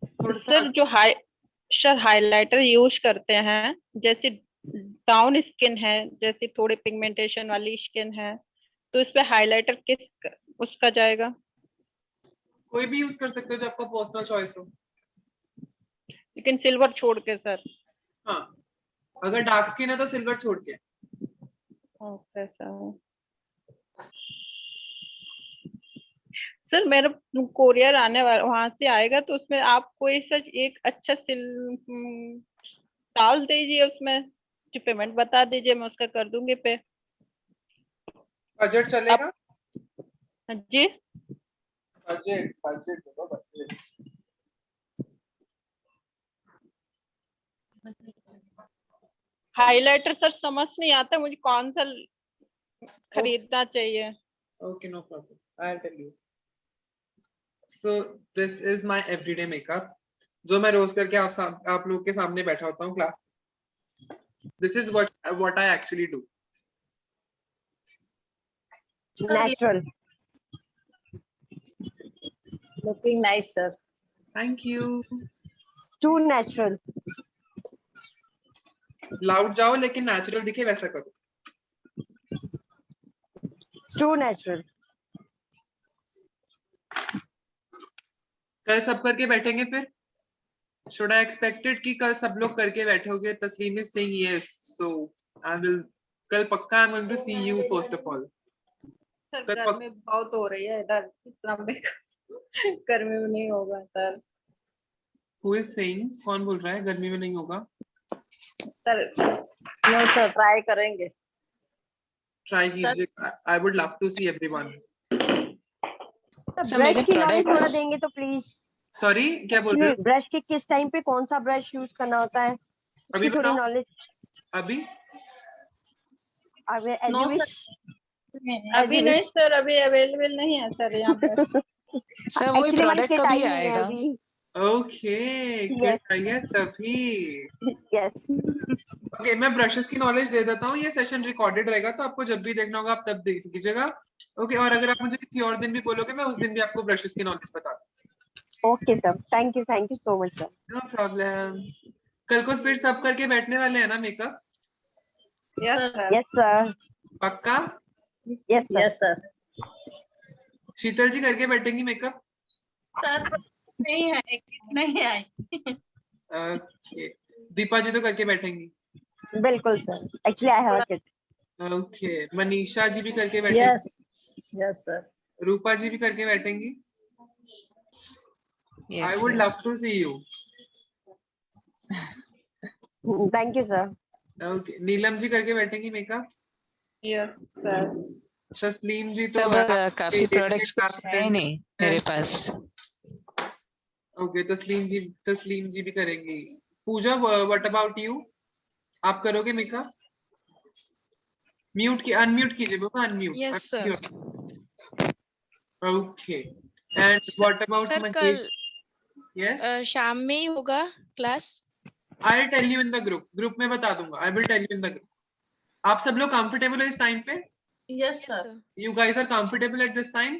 थोड़ा सा सर जो हाइलाइटर यूज करते हैं, जैसे डाउन स्किन है, जैसे थोड़े पिगमेंटेशन वाली स्किन है, तो इस पे हाइलाइटर किस उसका जाएगा? कोई भी यूज कर सकते हो जो आपका पर्सनल चॉइस हो। लेकिन सिल्वर छोड़ के सर। हाँ, अगर डार्क स्किन है तो सिल्वर छोड़ के। ओके सर मेरा कोरियर आने वाला, वहां से आएगा तो उसमें आप कोई सा एक अच्छा डाल दीजिए, उसमें जो पेमेंट बता दीजिए, मैं उसका कर दूंगी पे। बजट चलेगा? जी बजट बजट हाइलाइटर सर समझ नहीं आता मुझे कौन सा खरीदना चाहिए। Okay, no problem. I'll tell you. So this is my everyday makeup, जो मैं रोज करके आप लोग के सामने बैठा होता हूँ class. This is what I actually do. Natural. Looking nice, sir. Thank you. Too natural. Loud जाओ लेकिन नेचुरल दिखे वैसा करो। Too natural. कल सब करके बैठेंगे फिर? Should I expect it कि कल सब लोग करके बैठोगे? तस्लीम is saying yes, so I will. कल पक्का I'm going to see you first of all. Sir गर्मी बहुत हो रही है इधर, इतना गर्मी में नहीं होगा सर। Who is saying? कौन बोल रहा है गर्मी में नहीं होगा? सर नो सर ट्राई करेंगे। Try कीजिए। I would love to see everyone. Brush की नॉलेज थोड़ा देंगे तो प्लीज। सॉरी क्या बोल रहे हो? ब्रश के किस टाइम पे कौन सा ब्रश यूज करना होता है, अभी थोड़ी नॉलेज। अभी अभी नहीं सर, अभी अवेलेबल नहीं है सर यहाँ पे। सर वही प्रोडक्ट कभी आएगा? ओके चाहिए तभी। यस ओके मैं ब्रशेस की नॉलेज दे देता हूँ। ये सेशन रिकॉर्डेड रहेगा तो आपको जब भी देखना होगा आप तब देख लीजिएगा। ओके और अगर आप मुझे किसी और दिन भी बोलोगे मैं उस दिन भी आपको ब्रशेस की नॉलेज बता दूँ। Okay sir, thank you so much sir. No problem. कल को फिर सब करके बैठने वाले हैं ना मेकअप? Yes sir. पक्का? Yes sir. शीतल जी करके बैठेंगी मेकअप? सर नहीं है, नहीं आई। ओके दीपा जी तो करके बैठेंगी? बिल्कुल sir, actually I have a kid. Okay Manisha ji भी करके बैठेंगी? Yes sir. रूपा जी भी करके बैठेंगी? Yes, I would yes. love to see you. Thank you sir. Okay Neelam ji करके बैठेंगी मेकअप? Yes sir. तस्लीम जी तो सब काफी प्रोडक्ट्स है नहीं मेरे पास। ओके तस्लीम जी भी करेंगी। Pooja what about you? आप करोगे मेकअप? म्यूट की अनम्यूट कीजिए बाबा, unmute. Yes sir. Okay And what about sir Mahesh? कल Yes, शाम में ही होगा class? I'll tell you in the group. Group में बता दूंगा. I will tell you in the group. आप सब लोग comfortable हो इस time पे? Yes, sir. You guys are comfortable at this time?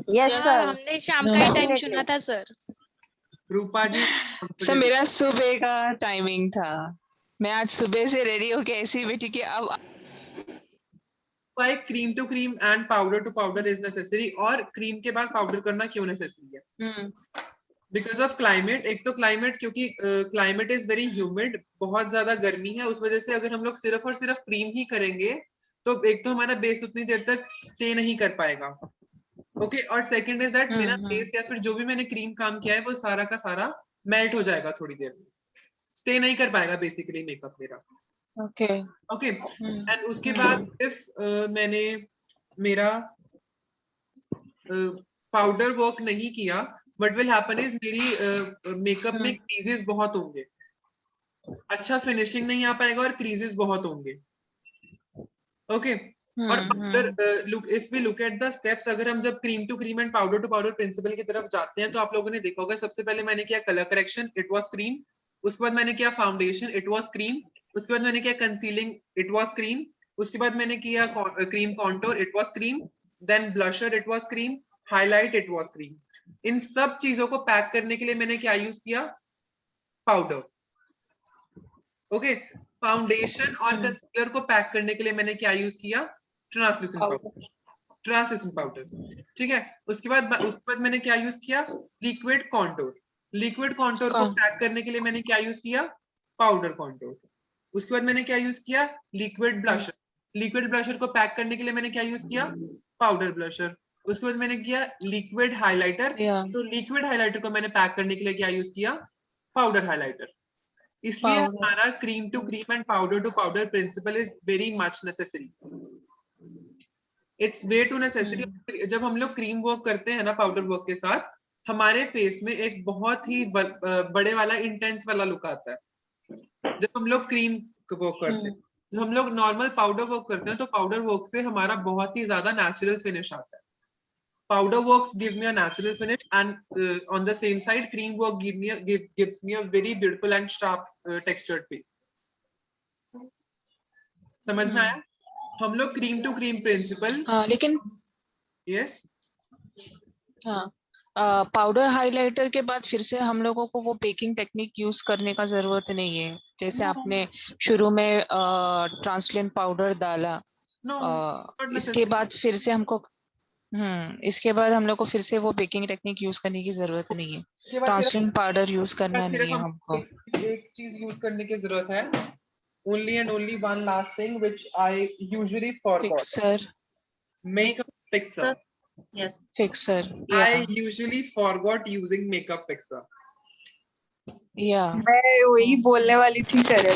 Yes, Yes, sir. हमने शाम का ही टाइम Definitely. चुना था सर। रूपा जी सर comfortable. मेरा सुबह का टाइमिंग था, मैं आज सुबह से रेडी होके ऐसी बैठी कि अब Why cream to cream and powder to powder is necessary? और cream के बाद powder करना क्यों necessary है? Because of climate. एक तो climate, क्योंकि climate is very humid, बहुत ज्यादा गर्मी है, उस वजह से अगर हम लोग सिर्फ और सिर्फ cream ही करेंगे तो एक तो हमारा बेस उतनी देर तक stay नहीं कर पाएगा. ओके, और सेकंड इज दैट मेरा बेस या फिर जो भी मैंने क्रीम काम किया है वो सारा का सारा मेल्ट हो जाएगा थोड़ी देर में, स्टे नहीं कर पाएगा बेसिकली मेकअप मेरा. ओके ओके, एंड उसके बाद इफ मैंने मेरा पाउडर वर्क नहीं किया, व्हाट विल हैपन इज मेरी मेकअप में क्रीजेस बहुत होंगे, अच्छा फिनिशिंग नहीं आ पाएगा और क्रीजेस बहुत होंगे. ओके, और powder look, if we look at the steps, अगर हम जब cream to cream and powder to powder principle की तरफ जाते हैं तो आप लोगों ने देखा होगा सबसे पहले मैंने किया colour correction, it was cream. उसके बाद मैंने किया फाउंडेशन, इट वाज क्रीम. उसके बाद मैंने किया कंसीलिंग, इट वाज क्रीम. उसके बाद मैंने किया cream contour, it was cream. Then blusher, it was cream. Highlight, it was cream. इन सब चीजों को पैक करने के लिए मैंने क्या यूज किया? पाउडर. ओके, फाउंडेशन और कंसीलर को पैक करने के लिए मैंने क्या यूज किया? Translucent powder. ट्रांसलूसेंट पाउडर, ठीक है. उसके बाद मैंने क्या यूज किया? Liquid contour. लिक्विड कॉन्टोर को पैक करने के लिए मैंने क्या यूज किया? Powder contour. उसके बाद मैंने क्या यूज किया? Liquid blusher. लिक्विड ब्लशर को पैक करने के लिए मैंने क्या यूज किया? Powder blusher. उसके बाद मैंने किया लिक्विड हाइलाइटर. तो लिक्विड हाइलाइटर को मैंने पैक करने के लिए क्या यूज किया? Powder highlighter. इसलिए हमारा cream to cream and powder to powder principal is very much necessary. It's way too necessary. जब हम लोग क्रीम वर्क करते हैं ना पाउडर वर्क के साथ, हमारे फेस में एक बहुत ही बड़े वाला इंटेंस वाला लुक आता है. जब हम लोग क्रीम वर्क करते हैं, जब हम लोग नॉर्मल पाउडर वर्क करते हैं तो पाउडर वर्क से हमारा बहुत ही ज्यादा नेचुरल फिनिश आता है. Powder works give me a natural finish, and on the same side, cream work gives me a very beautiful and sharp textured face. समझ में आया? हम लोग क्रीम टू क्रीम प्रिंसिपल. लेकिन यस, पाउडर हाइलाइटर के बाद फिर से हम लोगों को वो बेकिंग टेक्निक यूज करने का जरूरत नहीं है, जैसे आपने शुरू में ट्रांसलेंट पाउडर डाला. इसके बाद फिर से हमको इसके बाद हम लोग को फिर से वो बेकिंग टेक्निक यूज करने की जरूरत नहीं है. ट्रांसलेंट पाउडर यूज करना नहीं है हमको. एक चीज यूज करने की जरूरत है. Only and only one last thing which I usually forgot. Fixer. Makeup fixer. Yes. Fixer. I usually forgot using makeup fixer. Yeah. मैं वही बोलने वाली थी sir.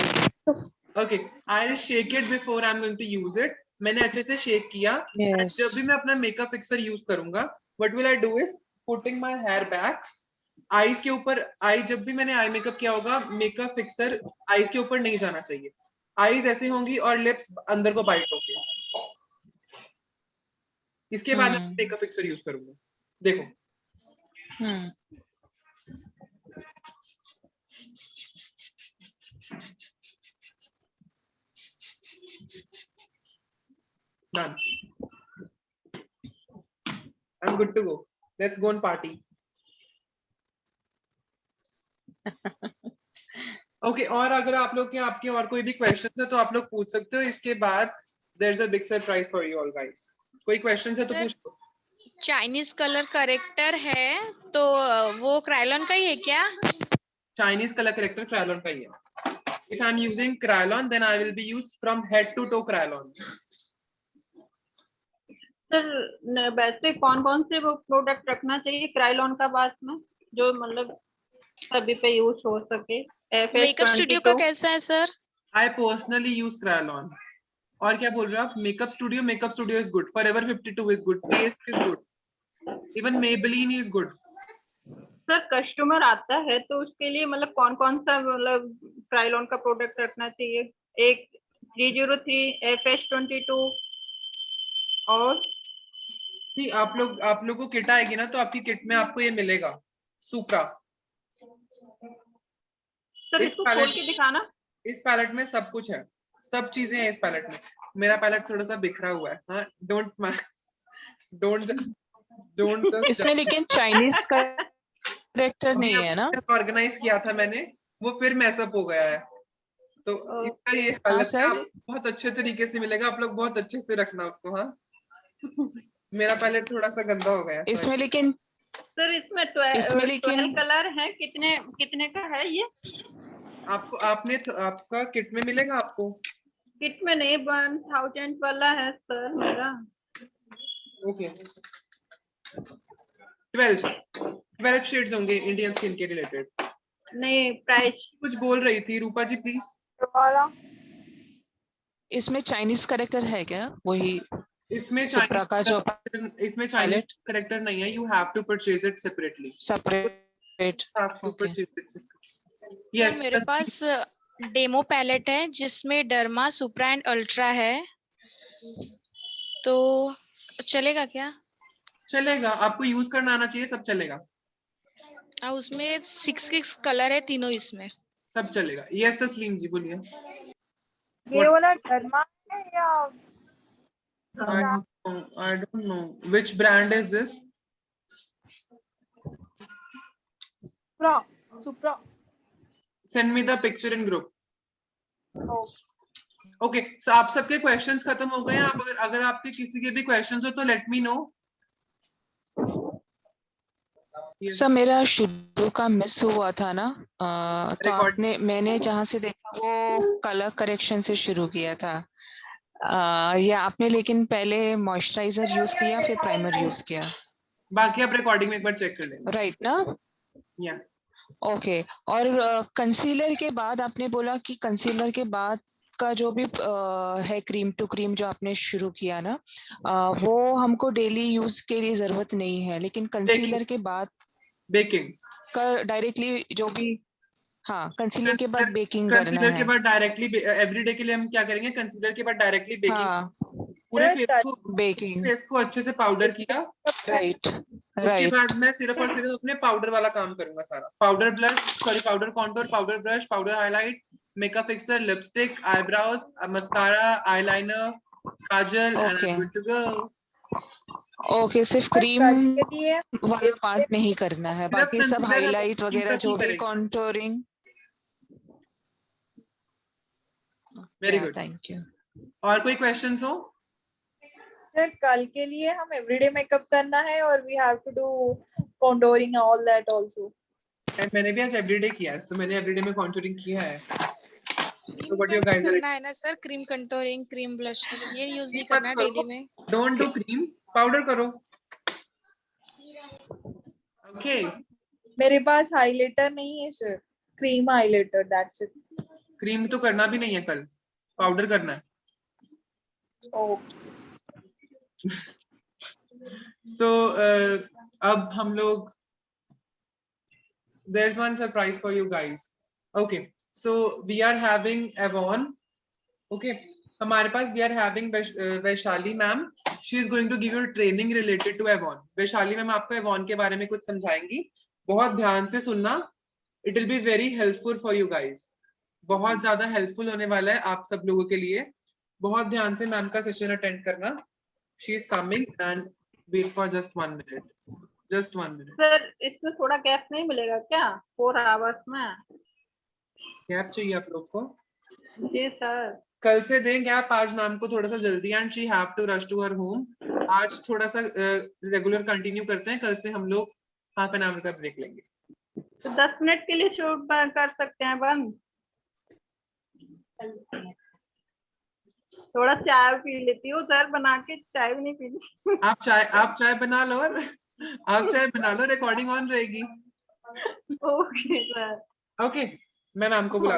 Okay, I'll shake it before I'm going to use it. मैंने अच्छे से shake किया. Yes. जब भी मैं अपना मेकअप फिक्सर यूज करूंगा, what will I do is putting my hair back. Eyes के ऊपर, जब भी मैंने आई मेकअप किया होगा, मेकअप फिक्सर आईज के ऊपर नहीं जाना चाहिए. आईज ऐसे होंगी और लिप्स अंदर को बाइट होंगे. इसके बाद मैं मेकअप फिक्सर यूज करूंगा. देखो, done. I'm good to go. Let's go and party. Okay, और अगर आप लोग के आपके और कोई भी क्वेश्चन है तो आप लोग पूछ सकते हो. इसके बाद there's a big surprise for you all guys. कोई क्वेश्चन है तो पूछ लो. चाइनीज कलर करेक्टर है तो वो क्रायलॉन का ही है क्या? Chinese color corrector Kryolan का ही है. If I'm using Kryolan, then I will be used from head to toe Kryolan. Sir वैसे कौन कौन से वो प्रोडक्ट रखना चाहिए क्रायलॉन का पास में, जो मतलब सभी पे यूज हो सके? मेकअप स्टूडियो का कैसा है sir? I personally use Kryolan. और क्या बोल रहे हो आप? Makeup Studio is good. Forever 52 is good. Paste is good. Even Maybelline is good. Sir customer आता है तो उसके लिए मतलब कौन कौन सा मतलब क्रायलॉन का प्रोडक्ट रखना चाहिए? एक 303 FS22 और नहीं, आप लोग को किट आएगी ना, तो आपकी किट में आपको ये मिलेगा सुप्रा। सर इसको खोल के दिखाना। इस पैलेट में सब कुछ है, सब चीजें हैं इस पैलेट में। मेरा पैलेट थोड़ा सा बिखरा हुआ है, हाँ, डोंट इसमें लेकिन चाइनीज करेक्टर नहीं है ना? ऑर्गेनाइज किया था मैंने, वो फिर मैसअप हो गया है, तो इसका ये हाँ हालत है। सर, आप बहुत अच्छे तरीके से मिलेगा, आप लोग बहुत अच्छे से रखना उसको। हाँ, मेरा पैलेट थोड़ा सा गंदा हो गया है, sorry। इसमें लेकिन सर इसमें 12 कलर है, कितने कितने का है ये? आपका किट में मिलेगा आपको। किट में नहीं, 1000 वाला है सर मेरा। ओके, 12 शेड्स होंगे इंडियन स्किन के रिलेटेड। नहीं, प्राइस कुछ बोल रही थी रूपा जी, प्लीज। इसमें चाइनीज करेक्टर है क्या? वही इसमें सुप्रा का जो चाइनीज करेक्टर नहीं है, you have to purchase it separately. Separate. Yes, मेरे पास डेमो पैलेट है जिसमें डर्मा, सुप्रा एंड अल्ट्रा है, तो चलेगा क्या? चलेगा, आपको यूज करना आना चाहिए, सब चलेगा। उसमें 6 कलर है, तीनों इसमें सब चलेगा। यस तस्लीम जी बोलिए। ये वाला डर्मा है या I don't know which brand is this. Supra. Send me the picture in group. Oh. Okay, so आप सबके क्वेश्चंस खत्म हो गए हैं। आप अगर आपके किसी के भी क्वेश्चंस हो तो लेट मी नो। सर मेरा शुरू का मिस हुआ था ना, तो मैंने जहाँ से देखा वो कलर करेक्शन से शुरू किया था, या आपने लेकिन पहले मॉइस्चराइजर यूज किया फिर प्राइमर यूज किया? बाकी आप रिकॉर्डिंग में एक बार चेक कर लेंगे। राइट ना? या ओके। और कंसीलर के बाद आपने बोला कि कंसीलर के बाद का जो भी है क्रीम टू क्रीम जो आपने शुरू किया ना, वो हमको डेली यूज के लिए जरूरत नहीं है, लेकिन कंसीलर के बाद बेकिंग का डायरेक्टली जो भी, हाँ, कंसीलर के बाद बेकिंग करना कंसीलर है। के बाद डायरेक्टली एवरीडे के लिए हम क्या करेंगे, कंसीलर के बाद डायरेक्टली बेकिंग। हाँ, पूरे बेकिंग फेस को अच्छे से पाउडर किया। राइट। उसके बाद मैं सिर्फ और सिर्फ अपने पाउडर वाला काम करूंगा सारा। Powder blush, sorry powder contour, powder brush, powder highlight, makeup fixer, lipstick, eyebrows, mascara, eyeliner, kajal, and I am good to go. Okay, सिर्फ क्रीम वाला पार्ट नहीं करना है, बाकी सब हाईलाइट वगैरह जो भी contouring. Very good, thank you. और कोई क्वेश्चंस हो? सर कल के लिए हम एवरीडे मेकअप करना है और we have to do contouring all that also. मैंने भी आज एवरीडे किया है, तो मैंने एवरीडे में कॉन्टूरिंग किया है। तो व्हाट यू करना गाइस है ना sir, cream contouring, cream blush, ये यूज नहीं करना डेली में। डोंट डू क्रीम, पाउडर करो। ओके, मेरे पास हाइलाइटर नहीं है sir, cream highlighter, that's it. Cream तो करना भी नहीं है कल, पाउडर करना है। So अब हम लोग, there's one surprise for you guys. Okay, so we are having Avon. Okay, हमारे पास we are having Vaishali ma'am. She is going to give you a training related to Avon. Vaishali ma'am आपको Avon के बारे में कुछ समझाएंगी, बहुत ध्यान से सुनना. It will be very helpful for you guys. बहुत ज्यादा हेल्पफुल होने वाला है आप सब लोगों के लिए. बहुत ध्यान से मैम का सेशन अटेंड करना. She is coming and wait for just 1 minute. Just 1 minute. Sir इसमें थोड़ा गैप नहीं मिलेगा क्या 4 आवर्स में? गैप चाहिए आप लोग को? जी सर। कल से दें गैप, आज मैम को थोड़ा सा जल्दी and she have to rush to her home. आज थोड़ा सा रेगुलर कंटिन्यू करते हैं, कल से हम लोग हाफ एन आवर का ब्रेक लेंगे. तो 10 मिनट के लिए शूट कर सकते हैं बंद? थोड़ा चाय पी लेती हूँ सर, बना के चाय भी नहीं पीती। आप चाय बना लो और आप चाय बना लो, रिकॉर्डिंग ऑन रहेगी. Okay sir. ओके, मैं मैम को बुला,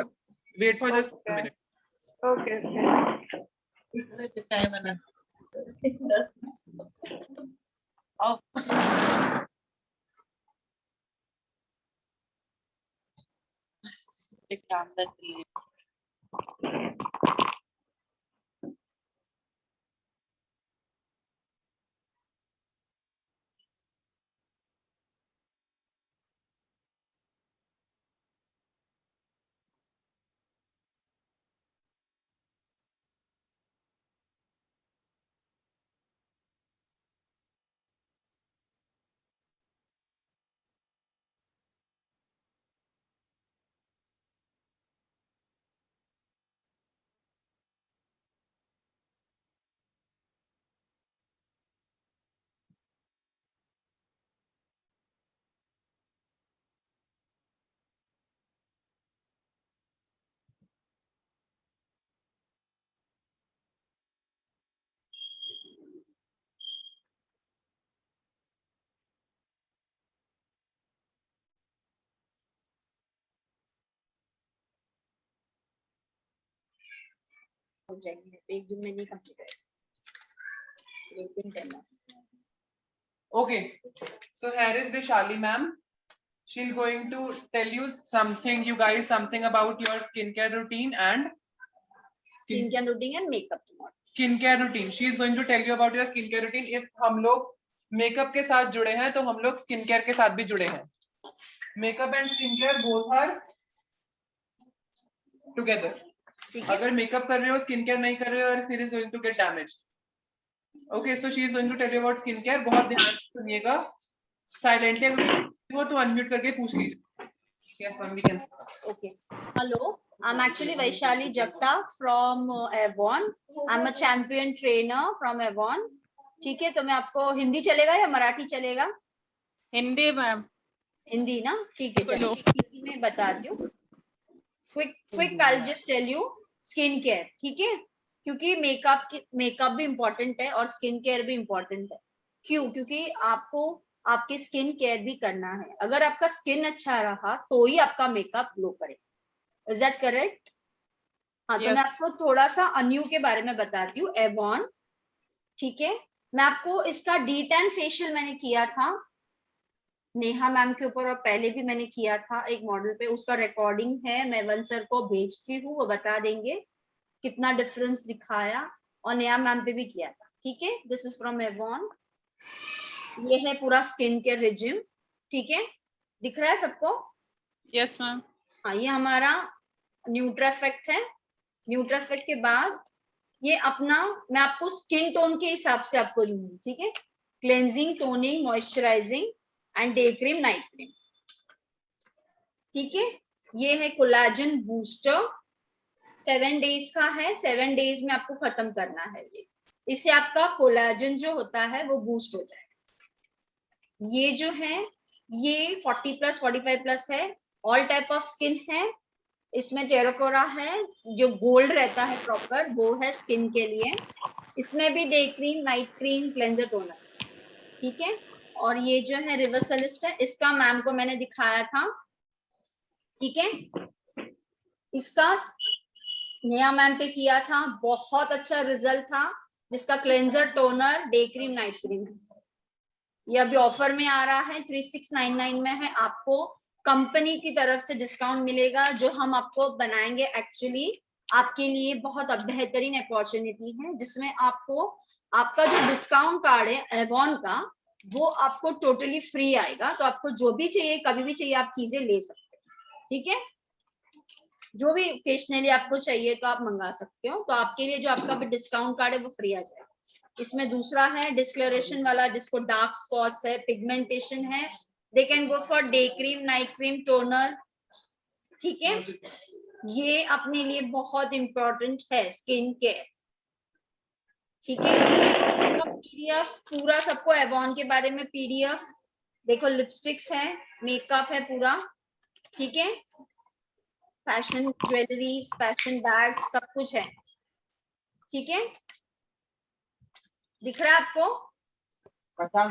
wait for just 1 minute. Okay okay. चाय बना एक काम करती है. हो जाएंगे, तो 1 दिन में नहीं कंप्लीट होगा, 1 दिन demo. Okay, so here is Vishali ma'am. She's going to tell you something, you guys, something about your skincare routine and skincare routine and makeup tomorrow. Skincare routine. She is going to tell you about your skincare routine. If हम लोग makeup के साथ जुड़े हैं तो हम लोग skincare के साथ भी जुड़े हैं. Makeup and skincare both are together. अगर मेकअप कर रहे हो skincare नहीं कर रहे हो, your skin is going to get damaged. Okay, so she is going to tell you about skincare. बहुत ध्यान से सुनिएगा. Silently वो तो unmute करके पूछ लीजिए. Yes, ma'am, we can start. Okay. Hello, I'm actually Vaishali Jagta from Avon. I'm a champion trainer from Avon. ठीक है, तो मैं आपको हिंदी चलेगा या मराठी चलेगा? हिंदी मैम. हिंदी ना, ठीक है, चलो हिंदी में बताती हूँ. Quick, I'll just tell you skin care, ठीक है, क्योंकि मेकअप भी इम्पोर्टेंट है और स्किन केयर भी इम्पोर्टेंट है. क्यों? क्योंकि आपको आपकी स्किन केयर भी करना है. अगर आपका स्किन अच्छा रहा तो ही आपका मेकअप ग्लो करेगा. Is that correct? हाँ, तो मैं आपको थोड़ा सा अन्यू के बारे में बताती हूँ. एवॉन, ठीक है, मैं आपको इसका D10 फेशियल मैंने किया था नेहा मैम के ऊपर, और पहले भी मैंने किया था एक मॉडल पे. उसका रिकॉर्डिंग है, मैं वन सर को भेजती हूँ, वो बता देंगे कितना डिफरेंस दिखाया, और नेहा मैम पे भी किया था. ठीक है, दिस इज फ्रॉम एवॉन. ये है पूरा स्किन केयर रिजिम. ठीक है, दिख रहा है सबको? Yes ma'am. हाँ, ये हमारा न्यूट्राफेक्ट है. न्यूट्राफेक्ट के बाद ये अपना, मैं आपको स्किन टोन के हिसाब से आपको दूंगी. ठीक है, cleansing, toning, moisturising and day cream, night cream. ठीक है, ये है कोलाजन बूस्टर. 7 डेज का है, 7 डेज में आपको खत्म करना है. ये इससे आपका कोलाजन जो होता है वो बूस्ट हो जाएगा. ये जो है ये 40+, 45+ है. ऑल टाइप ऑफ स्किन है. इसमें टेराकोरा है, जो गोल्ड रहता है प्रॉपर, वो है स्किन के लिए. इसमें भी day cream, night cream, cleanser, toner. ठीक है, और ये जो है रिवर्सलिस्ट है, इसका मैम को मैंने दिखाया था. ठीक है, इसका नया मैम पे किया था, बहुत अच्छा रिजल्ट था. जिसका cleanser, toner, day cream, night cream, ये अभी ऑफर में आ रहा है. 3699 में है. आपको कंपनी की तरफ से डिस्काउंट मिलेगा, जो हम आपको बनाएंगे. एक्चुअली आपके लिए बहुत बेहतरीन अपॉर्चुनिटी है, जिसमें आपको आपका जो डिस्काउंट कार्ड है एवॉन का, वो आपको टोटली फ्री आएगा. तो आपको जो भी चाहिए, कभी भी चाहिए, आप चीजें ले सकते हैं. ठीक है, जो भी ओकेशनली आपको चाहिए तो आप मंगा सकते हो. तो आपके लिए जो आपका भी डिस्काउंट कार्ड है वो फ्री आ जाएगा. इसमें दूसरा है डिस्कलरेशन वाला, जिसको डार्क स्पॉट्स है, पिगमेंटेशन है, they can go for day cream, night cream, toner. ठीक है, ये अपने लिए बहुत इंपॉर्टेंट है स्किन केयर. ठीक है, इसका PDF पूरा सबको एवॉन के बारे में PDF देखो. लिपस्टिक्स है, मेकअप है पूरा. ठीक है, फैशन ज्वेलरीज, फैशन बैग, सब कुछ है. ठीक है, दिख रहा है आपको?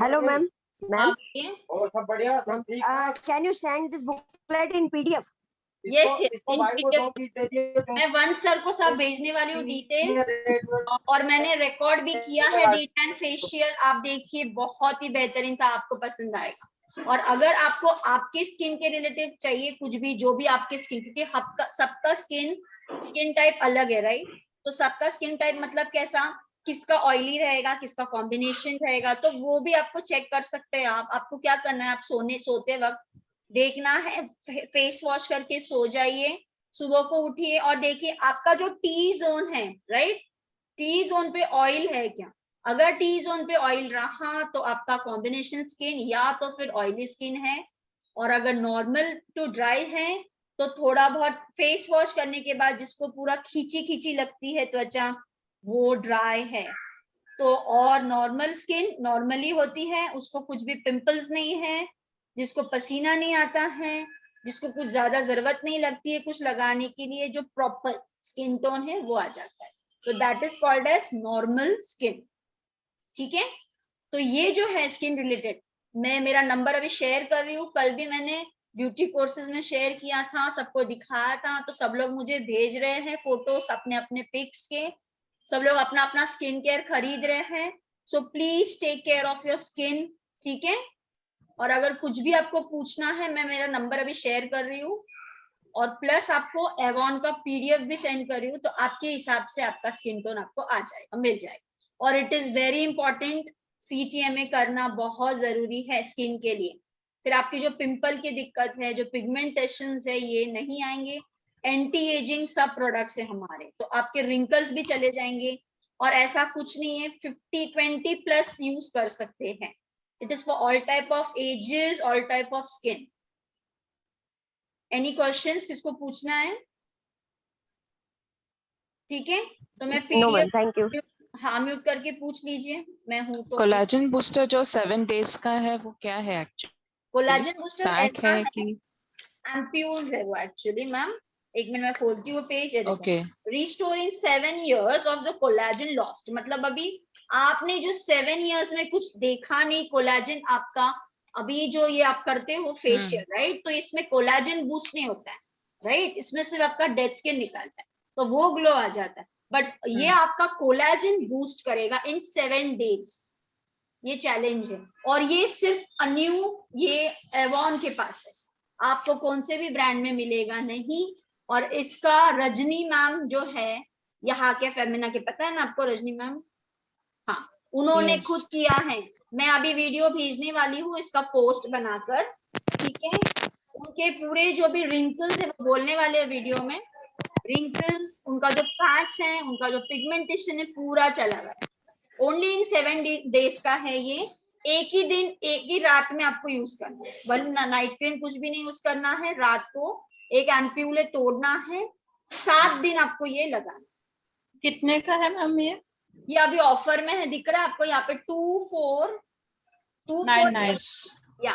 Hello ma'am. मैम, सब बढ़िया, सब ठीक. Can you send this booklet in PDF? Yes, in PDF मैं वन सर को सब भेजने वाली हूँ डिटेल. और मैंने रिकॉर्ड भी किया है D10 फेशियल. आप देखिए, बहुत ही बेहतरीन था, आपको पसंद आएगा. और अगर आपको आपके स्किन के रिलेटेड चाहिए कुछ भी, जो भी आपके स्किन, क्योंकि सबका स्किन टाइप अलग है, राइट? तो सबका स्किन टाइप मतलब कैसा, किसका ऑयली रहेगा, किसका कॉम्बिनेशन रहेगा, तो वो भी आपको चेक कर सकते हैं. आपको क्या करना है, आप सोते वक्त देखना है, फेस वॉश करके सो जाइए. सुबह को उठिए और देखिए आपका जो टी जोन है, राइट, टी जोन पे ऑयल है क्या. अगर टी जोन पे ऑयल रहा तो आपका कॉम्बिनेशन स्किन या तो फिर ऑयली स्किन है. और अगर नॉर्मल टू ड्राई है तो थोड़ा बहुत फेस वॉश करने के बाद जिसको पूरा खींची लगती है त्वचा, वो ड्राई है. तो और नॉर्मल स्किन नॉर्मली होती है, उसको कुछ भी पिंपल्स नहीं है, जिसको पसीना नहीं आता है, जिसको कुछ ज्यादा जरूरत नहीं लगती है कुछ लगाने के लिए, जो प्रॉपर स्किन टोन है वो आ जाता है. तो that is called as normal skin. ठीक है, तो ये जो है स्किन रिलेटेड, मैं मेरा नंबर अभी शेयर कर रही हूँ. कल भी मैंने ब्यूटी कोर्सेज में शेयर किया था, सबको दिखाया था. तो सब लोग मुझे भेज रहे हैं फोटोज अपने अपने पिक्स के, सब लोग अपना अपना स्किन केयर खरीद रहे हैं, so please take care of your skin, ठीक है। और अगर कुछ भी आपको पूछना है, मैं मेरा नंबर अभी शेयर कर रही हूँ, और प्लस आपको एवॉन का पीडीएफ भी सेंड कर रही हूँ, तो आपके हिसाब से आपका स्किन टोन आपको आ जाएगा, मिल जाएगा। और it is very important, CTMA करना बहुत जरूरी है स्किन के लिए। फिर आपकी जो पिंपल की दिक्कत है, जो पिगमेंटेशन है, ये नहीं आएंगे। एंटी एजिंग सब प्रोडक्ट्स है हमारे, तो आपके रिंकल्स भी चले जाएंगे। और ऐसा कुछ नहीं है, 50-20+ यूज कर सकते हैं। It is for all type of ages, all type of skin. Any questions, किसको पूछना है? ठीक है, तो मैं पीडीएफ थैंक यू। हाँ म्यूट करके पूछ लीजिए, मैं हूं तो। कोलाजन बूस्टर जो 7 डेज का है वो क्या है एक्चुअली? कोलाजन बूस्टर पैक ऐसा है है, कि एम्प्यूल्स है वो एक्चुअली मैम। एक मिनट में खोलती हूँ page. Okay restoring 7 years of the collagen lost, मतलब अभी आपने जो 7 years में कुछ देखा नहीं कोलाजन आपका, अभी जो ये आप करते हो फेशियल, राइट, तो इसमें कोलाजन बूस्ट नहीं होता है, राइट, इसमें सिर्फ आपका डेड स्किन निकलता है, तो वो ग्लो आ जाता है। बट ये आपका कोलाजन बूस्ट करेगा इन 7 days, ये चैलेंज है। और ये सिर्फ अन्यू, ये एवॉन के पास है, आपको कौन से भी ब्रांड में मिलेगा नहीं। और इसका रजनी मैम जो है यहाँ के फेमिना के, पता है ना आपको रजनी मैम? हाँ, उन्होंने खुद किया है। मैं अभी वीडियो भेजने वाली हूँ इसका पोस्ट बनाकर, ठीक है। उनके पूरे जो भी रिंकल्स है वो बोलने वाले हैं वीडियो में। रिंकल्स, उनका जो पैच है, उनका जो पिगमेंटेशन है, पूरा चला गया। ओनली इन 7 days का है ये। एक ही दिन, एक ही रात में आपको यूज करना है, वरना नाइट क्रीम कुछ भी नहीं यूज करना है। रात को एक एम्प्यूल तोड़ना है, 7 दिन आपको ये लगाना। कितने का है मैम ये? ये अभी ऑफर में है, दिख रहा है आपको यहाँ पे 2499 या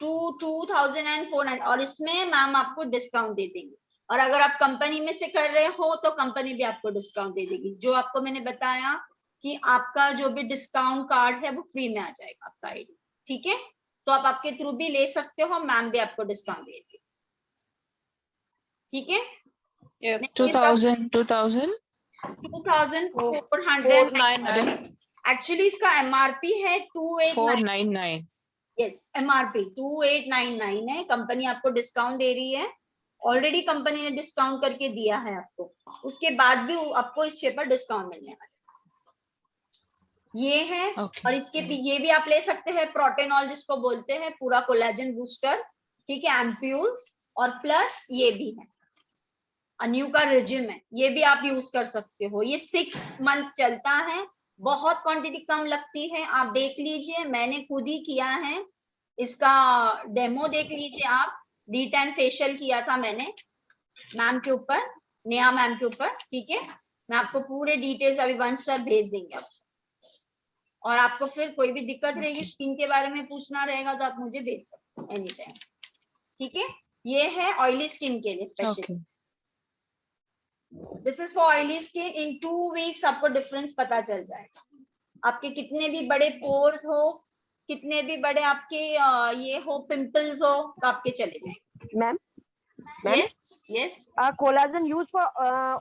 2400 और इसमें मैम आपको डिस्काउंट दे देंगे। और अगर आप कंपनी में से कर रहे हो तो कंपनी भी आपको डिस्काउंट दे देगी। जो आपको मैंने बताया कि आपका जो भी डिस्काउंट कार्ड है वो फ्री में आ जाएगा आपका आईडी, ठीक है। तो आप आपके थ्रू भी ले सकते हो, मैम भी आपको डिस्काउंट देगी, ठीक है। 2499 एक्चुअली इसका एमआरपी है 499। यस, एमआरपी 2899 है। कंपनी आपको डिस्काउंट दे रही है, ऑलरेडी कंपनी ने डिस्काउंट करके दिया है आपको, उसके बाद भी आपको इस पर डिस्काउंट मिलने वाला है। ये है और इसके ये भी आप ले सकते हैं, प्रोटेनॉल जिसको बोलते हैं, पूरा कोलेजन बूस्टर, ठीक है, एम्प्यूल्स। और प्लस ये भी है अन्यू का रिजिम है, ये भी आप यूज कर सकते हो। ये 6 month चलता है, बहुत क्वांटिटी कम लगती है, आप देख लीजिए, मैंने खुद ही किया है, इसका डेमो देख लीजिए आप। D10 फेशियल किया था मैंने मैम के ऊपर, नेहा मैम के ऊपर, ठीक है। मैं आपको पूरे डिटेल्स अभी वंश सर भेज देंगे आप। और आपको फिर कोई भी दिक्कत रहेगी, स्किन के बारे में पूछना रहेगा तो आप मुझे भेज सकते हो एनी टाइम, ठीक है। ये है ऑयली स्किन के लिए specially. This is for oily skin. In 2 weeks आपको डिफरेंस पता चल जाएगा। आपके कितने भी बड़े पोर्स हो, कितने भी बड़े आपके ये हो पिंपल्स हो, तो आपके चले जाएंगे। Ma'am yes collagen used for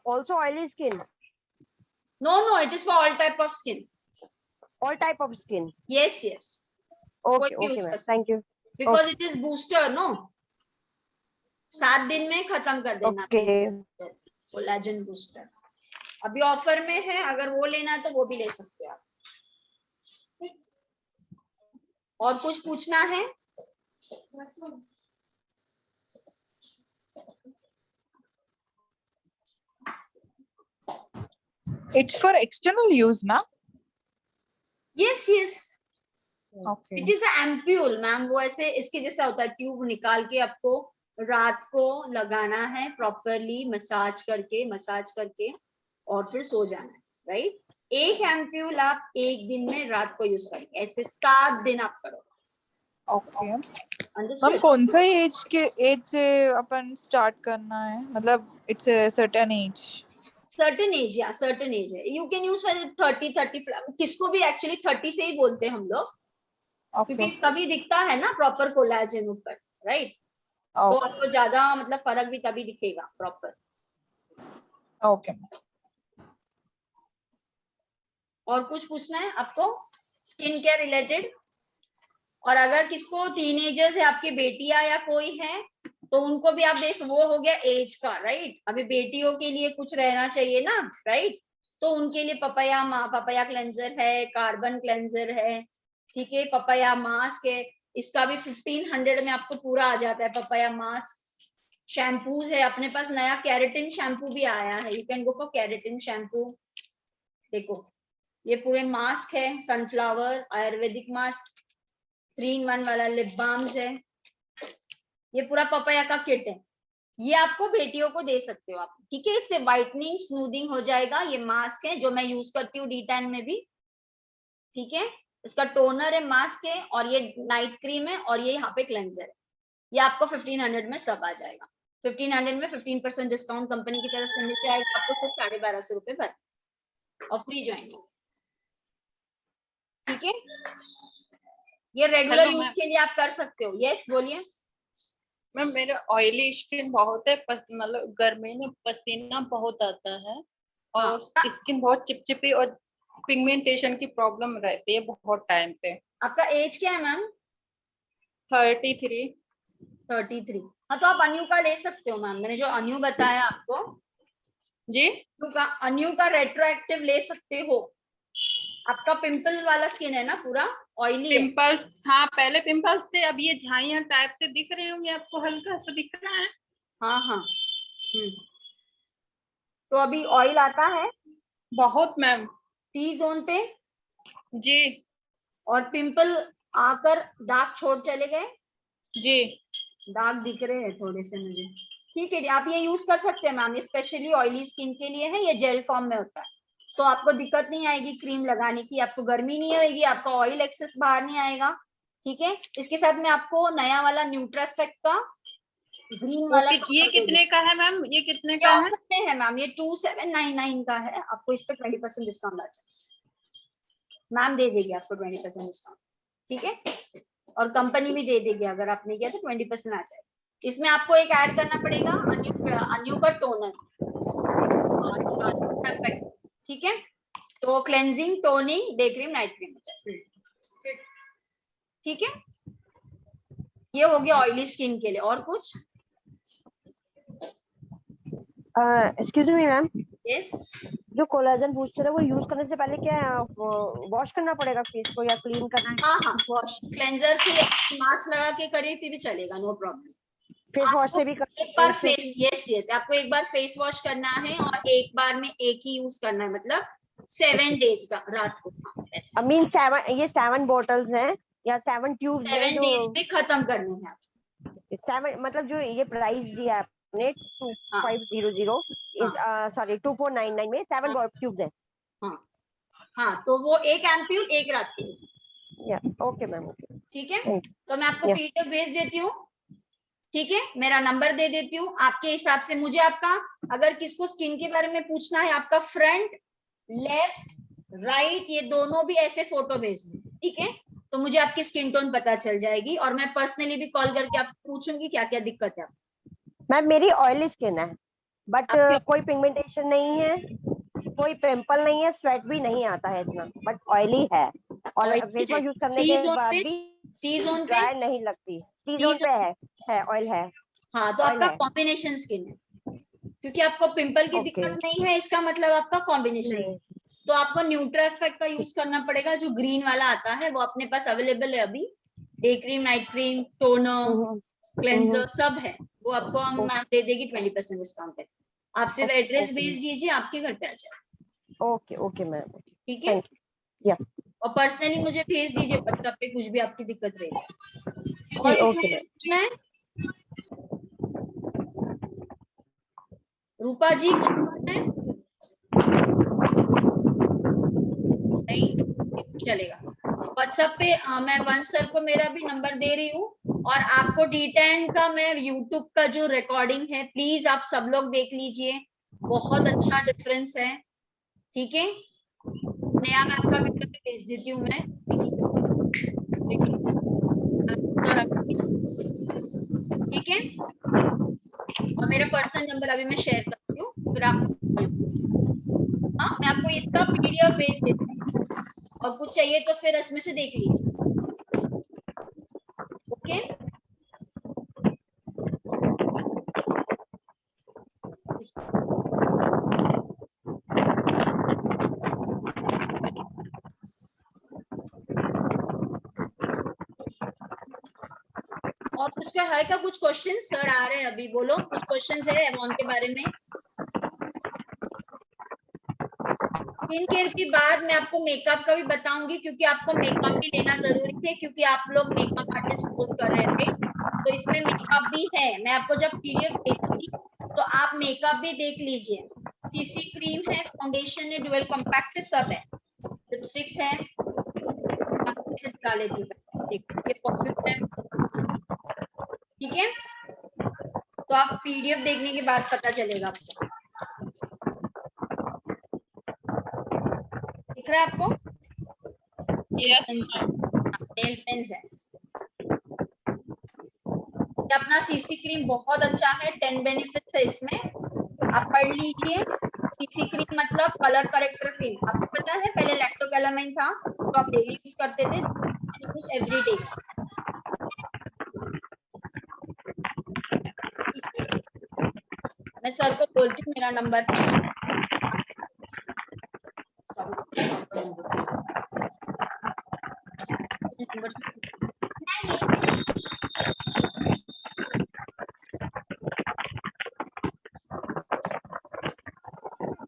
also oily skin? No, it is for all type of skin. All type of skin? Yes. Okay, ma'am. Thank you. Because it is booster, no? 7 दिन में खत्म कर देना। कोलाजन बूस्टर अभी offer में है, अगर वो लेना है तो वो भी ले सकते हो आप। और कुछ पूछना है? It's for external use, ma'am? Yes. Okay. It is an ampule, ma'am. वो ऐसे इसके जैसा होता है, ट्यूब निकाल के आपको रात को लगाना है, प्रॉपरली मसाज करके और फिर सो जाना है, राइट। एक एम्प्यूल आप एक दिन में रात को यूज करेंगे, ऐसे 7 दिन आप करो। ओके मैम, कौन सा एज से अपन स्टार्ट करना है? मतलब इट्स अ सर्टेन एज या सर्टेन एज है। यू कैन यूज फॉर 30 किसको भी एक्चुअली 30 से ही बोलते हैं हम लोग, क्योंकि तभी दिखता है ना प्रॉपर कोलाजन ऊपर, राइट। तो आपको ज्यादा मतलब फर्क भी तभी दिखेगा प्रॉपर। ओके। और कुछ पूछना है आपको स्किन केयर रिलेटेड? और अगर किसको टीनेजर्स है, आपकी बेटियां या कोई है, तो उनको भी आप देख, वो हो गया एज का, राइट। अभी बेटियों के लिए कुछ रहना चाहिए ना, राइट। तो उनके लिए पपाया क्लेंजर है, कार्बन क्लेंजर है, ठीक है, पपाया मास्क है, इसका भी 1500 में आपको पूरा आ जाता है। पपाया मास्क, शैम्पूज है अपने पास, नया कैरेटिन शैम्पू भी आया है, you can go for keratin shampoo. देखो ये पूरे मास्क है, सनफ्लावर आयुर्वेदिक मास्क, 3-in-1 वाला लिप बाम्स है, ये पूरा पपाया का किट है, ये आपको बेटियों को दे सकते हो आप, ठीक है। इससे व्हाइटनिंग स्मूदिंग हो जाएगा। ये मास्क है जो मैं यूज करती हूँ D10 में भी, ठीक है। इसका टोनर है, मास्क है, और ये नाइट क्रीम है, और ये यहाँ पे क्लेंजर है। ये आपको 1500 में सब आ जाएगा। 1500 में 15% डिस्काउंट कंपनी की तरफ से मिल जाएगा आपको, सिर्फ 1250 रुपए पर, और फ्री ज्वाइनिंग, ठीक है। ये रेगुलर यूज के लिए आप कर सकते हो। यस बोलिए मैम। मेरे ऑयली स्किन बहुत है, मतलब गर्मी में पसीना बहुत आता है, और स्किन बहुत चिपचिपी और पिगमेंटेशन की प्रॉब्लम रहती है बहुत टाइम से। आपका एज क्या है मैम? 33। हाँ, तो आप अन्यू का ले सकते हो मैम, मैंने जो अन्यू बताया आपको जी, अन्यू का रेट्रोएक्टिव ले सकते हो। आपका पिंपल्स वाला स्किन है ना, पूरा ऑयली पिंपल्स? हाँ, पहले पिंपल्स थे, अब ये झाइयां टाइप से दिख रहे होंगे आपको, हल्का सा दिख रहा है। हाँ। तो अभी ऑयल आता है बहुत मैम, टी जोन पे जी। और पिंपल आकर दाग छोड़ चले गए जी, दाग दिख रहे हैं थोड़े से मुझे, ठीक है। आप ये यूज कर सकते हैं मैम, ये स्पेशली ऑयली स्किन के लिए है, ये जेल फॉर्म में होता है, तो आपको दिक्कत नहीं आएगी क्रीम लगाने की, आपको गर्मी नहीं होगी, आपका ऑयल एक्सेस बाहर नहीं आएगा, ठीक है। इसके साथ में आपको नया वाला न्यूट्राफेक्ट का ग्रीन वाला ये कितने का है मैम? ये कितने का है मैम? ये 2799 का है, आपको इस पर 20% डिस्काउंट आ जाएगा। मैम दे देगी आपको 20% डिस्काउंट, ठीक है, और कंपनी भी दे देगी, अगर आपने किया तो 20% आ जाएगा। इसमें आपको एक ऐड करना पड़ेगा अन्यू का टोनर, ठीक है। तो cleansing, toning, day cream, night cream, ठीक है। ये हो गया ऑयली स्किन के लिए। और कुछ? Excuse me ma'am, yes. जो कोलाजन बूस्टर है वो यूज करने से पहले क्या वॉश करना पड़ेगा फेस को, या क्लीन करना है? हाँ, वॉश, क्लेंजर से मास्क लगा के करिए भी चलेगा, नो प्रॉब्लम। फेस वॉश से भी एक बार फेस, यस, आपको एक बार फेस वॉश करना है, और एक बार में एक ही यूज करना है, मतलब 7 डेज का, रात को। I mean 7 बॉटल्स हैं या 7 ट्यूब्स हैं, 7 डेज में खत्म करने हैं। 7 मतलब जो ये प्राइस दिया आपने 2500 सॉरी 2499 में 7 ट्यूब्स हैं। हाँ, तो वो एक एम्प्यूल एक रात के। ओके मैम, ठीक है। तो मैं आपको पीडीएफ भेज देती हूँ, ठीक है, मेरा नंबर दे देती हूँ, आपके हिसाब से मुझे आपका, अगर किसको स्किन के बारे में पूछना है, आपका फ्रंट, लेफ्ट, राइट, ये दोनों भी ऐसे फोटो भेज दो, ठीक है। तो मुझे आपकी स्किन टोन पता चल जाएगी, और मैं पर्सनली भी कॉल करके आपको पूछूंगी क्या क्या दिक्कत है। मैम मेरी ऑयली स्किन है, बट कोई पिगमेंटेशन नहीं है, कोई पिंपल नहीं है, स्वेट भी नहीं आता है इतना, बट ऑयली है, और फेस वॉश यूज करने के बाद भी टी जोन ड्राई नहीं लगती। टी जोन पे है ऑयल है। हाँ, तो आपका कॉम्बिनेशन स्किन है, क्योंकि आपको पिंपल की दिक्कत नहीं है, इसका मतलब आपका कॉम्बिनेशन। तो आपको न्यूट्राफेक्ट का यूज करना पड़ेगा, जो ग्रीन वाला आता है, वो अपने पास अवेलेबल है अभी। Day cream, night cream, toner, cleanser सब है, वो आपको हम मैम दे देगी 20% डिस्काउंट पे। आप सिर्फ एड्रेस भेज दीजिए, आपके घर पे आ जाए। ओके मैम, ठीक है। और पर्सनली मुझे भेज दीजिए व्हाट्सएप पे, कुछ भी आपकी दिक्कत रहेगी। और पूछना है रूपा जी, नहीं चलेगा। व्हाट्सएप पे मैं वंश सर को मेरा भी नंबर दे रही हूँ, और आपको D10 का मैं यूट्यूब का जो रिकॉर्डिंग है, प्लीज आप सब लोग देख लीजिए, बहुत अच्छा डिफरेंस है, ठीक है। नया मैं आपका वीडियो भी भेज देती हूँ मैं, ठीक है। और मेरा पर्सनल नंबर अभी मैं शेयर करती हूँ, फिर आप, हाँ, मैं आपको इसका पीडीएफ भेज देती हूँ, चाहिए तो फिर इसमें से देख लीजिए। ओके और कुछ का है क्या? कुछ क्वेश्चन सर आ रहे हैं अभी, बोलो कुछ क्वेश्चन है एवॉन के बारे में। स्किन केयर के बाद मैं आपको मेकअप का भी बताऊंगी, क्योंकि आपको मेकअप भी लेना जरूरी है, क्योंकि आप लोग मेकअप आर्टिस्ट कोर्स कर रहे थे, तो इसमें मेकअप भी है। मैं आपको जब पीडीएफ भेजूंगी तो आप मेकअप भी देख लीजिए। सीसी क्रीम है, फाउंडेशन है, डुअल कॉम्पैक्ट सब है, लिपस्टिक्स है, आपको इसे दिखा लेती हूँ। देखो ये परफ्यूम है, ठीक है। तो आप पीडीएफ देखने के बाद पता चलेगा आपको। दिख रहा है आपको? नेल पेन्स है। ये अपना सीसी क्रीम बहुत अच्छा है, 10 बेनिफिट्स है इसमें, आप पढ़ लीजिए। सीसी क्रीम मतलब कलर करेक्टर क्रीम। आपको पता है पहले लैक्टोकैलामाइन था तो आप डेली यूज करते थे, एवरी डे। मैं सर को बोलती हूँ मेरा नंबर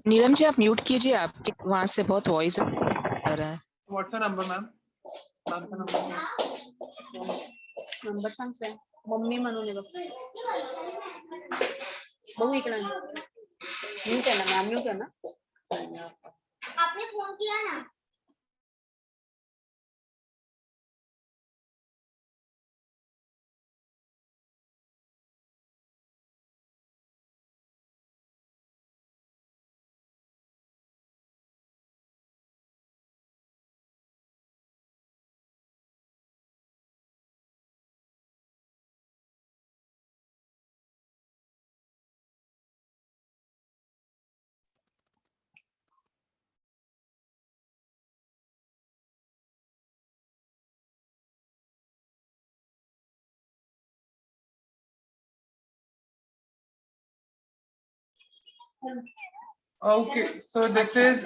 नीलम जी आप म्यूट कीजिए, आपके वहां से बहुत वॉइस आ रहा है। What's your number ma'am? Ma'am का नंबर सांगते मम्मी म्हणून बघू इकडे म्यूट है ना मैम, म्यूट है ना। आपने फोन किया ना? Okay, so this is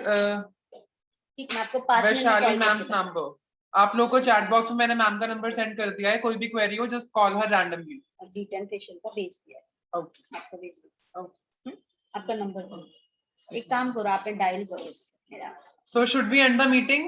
Vaishali ma'am's number. आप लोग को चैट बॉक्स में मैंने मैम का नंबर सेंड कर दिया है, कोई भी क्वेरी हो just call her randomly. D10 facial का भेज दिया है। ओके आपको भेज दिया। ओके आपका नंबर दो, एक काम करो आप डायल करो मेरा। So should we end the meeting?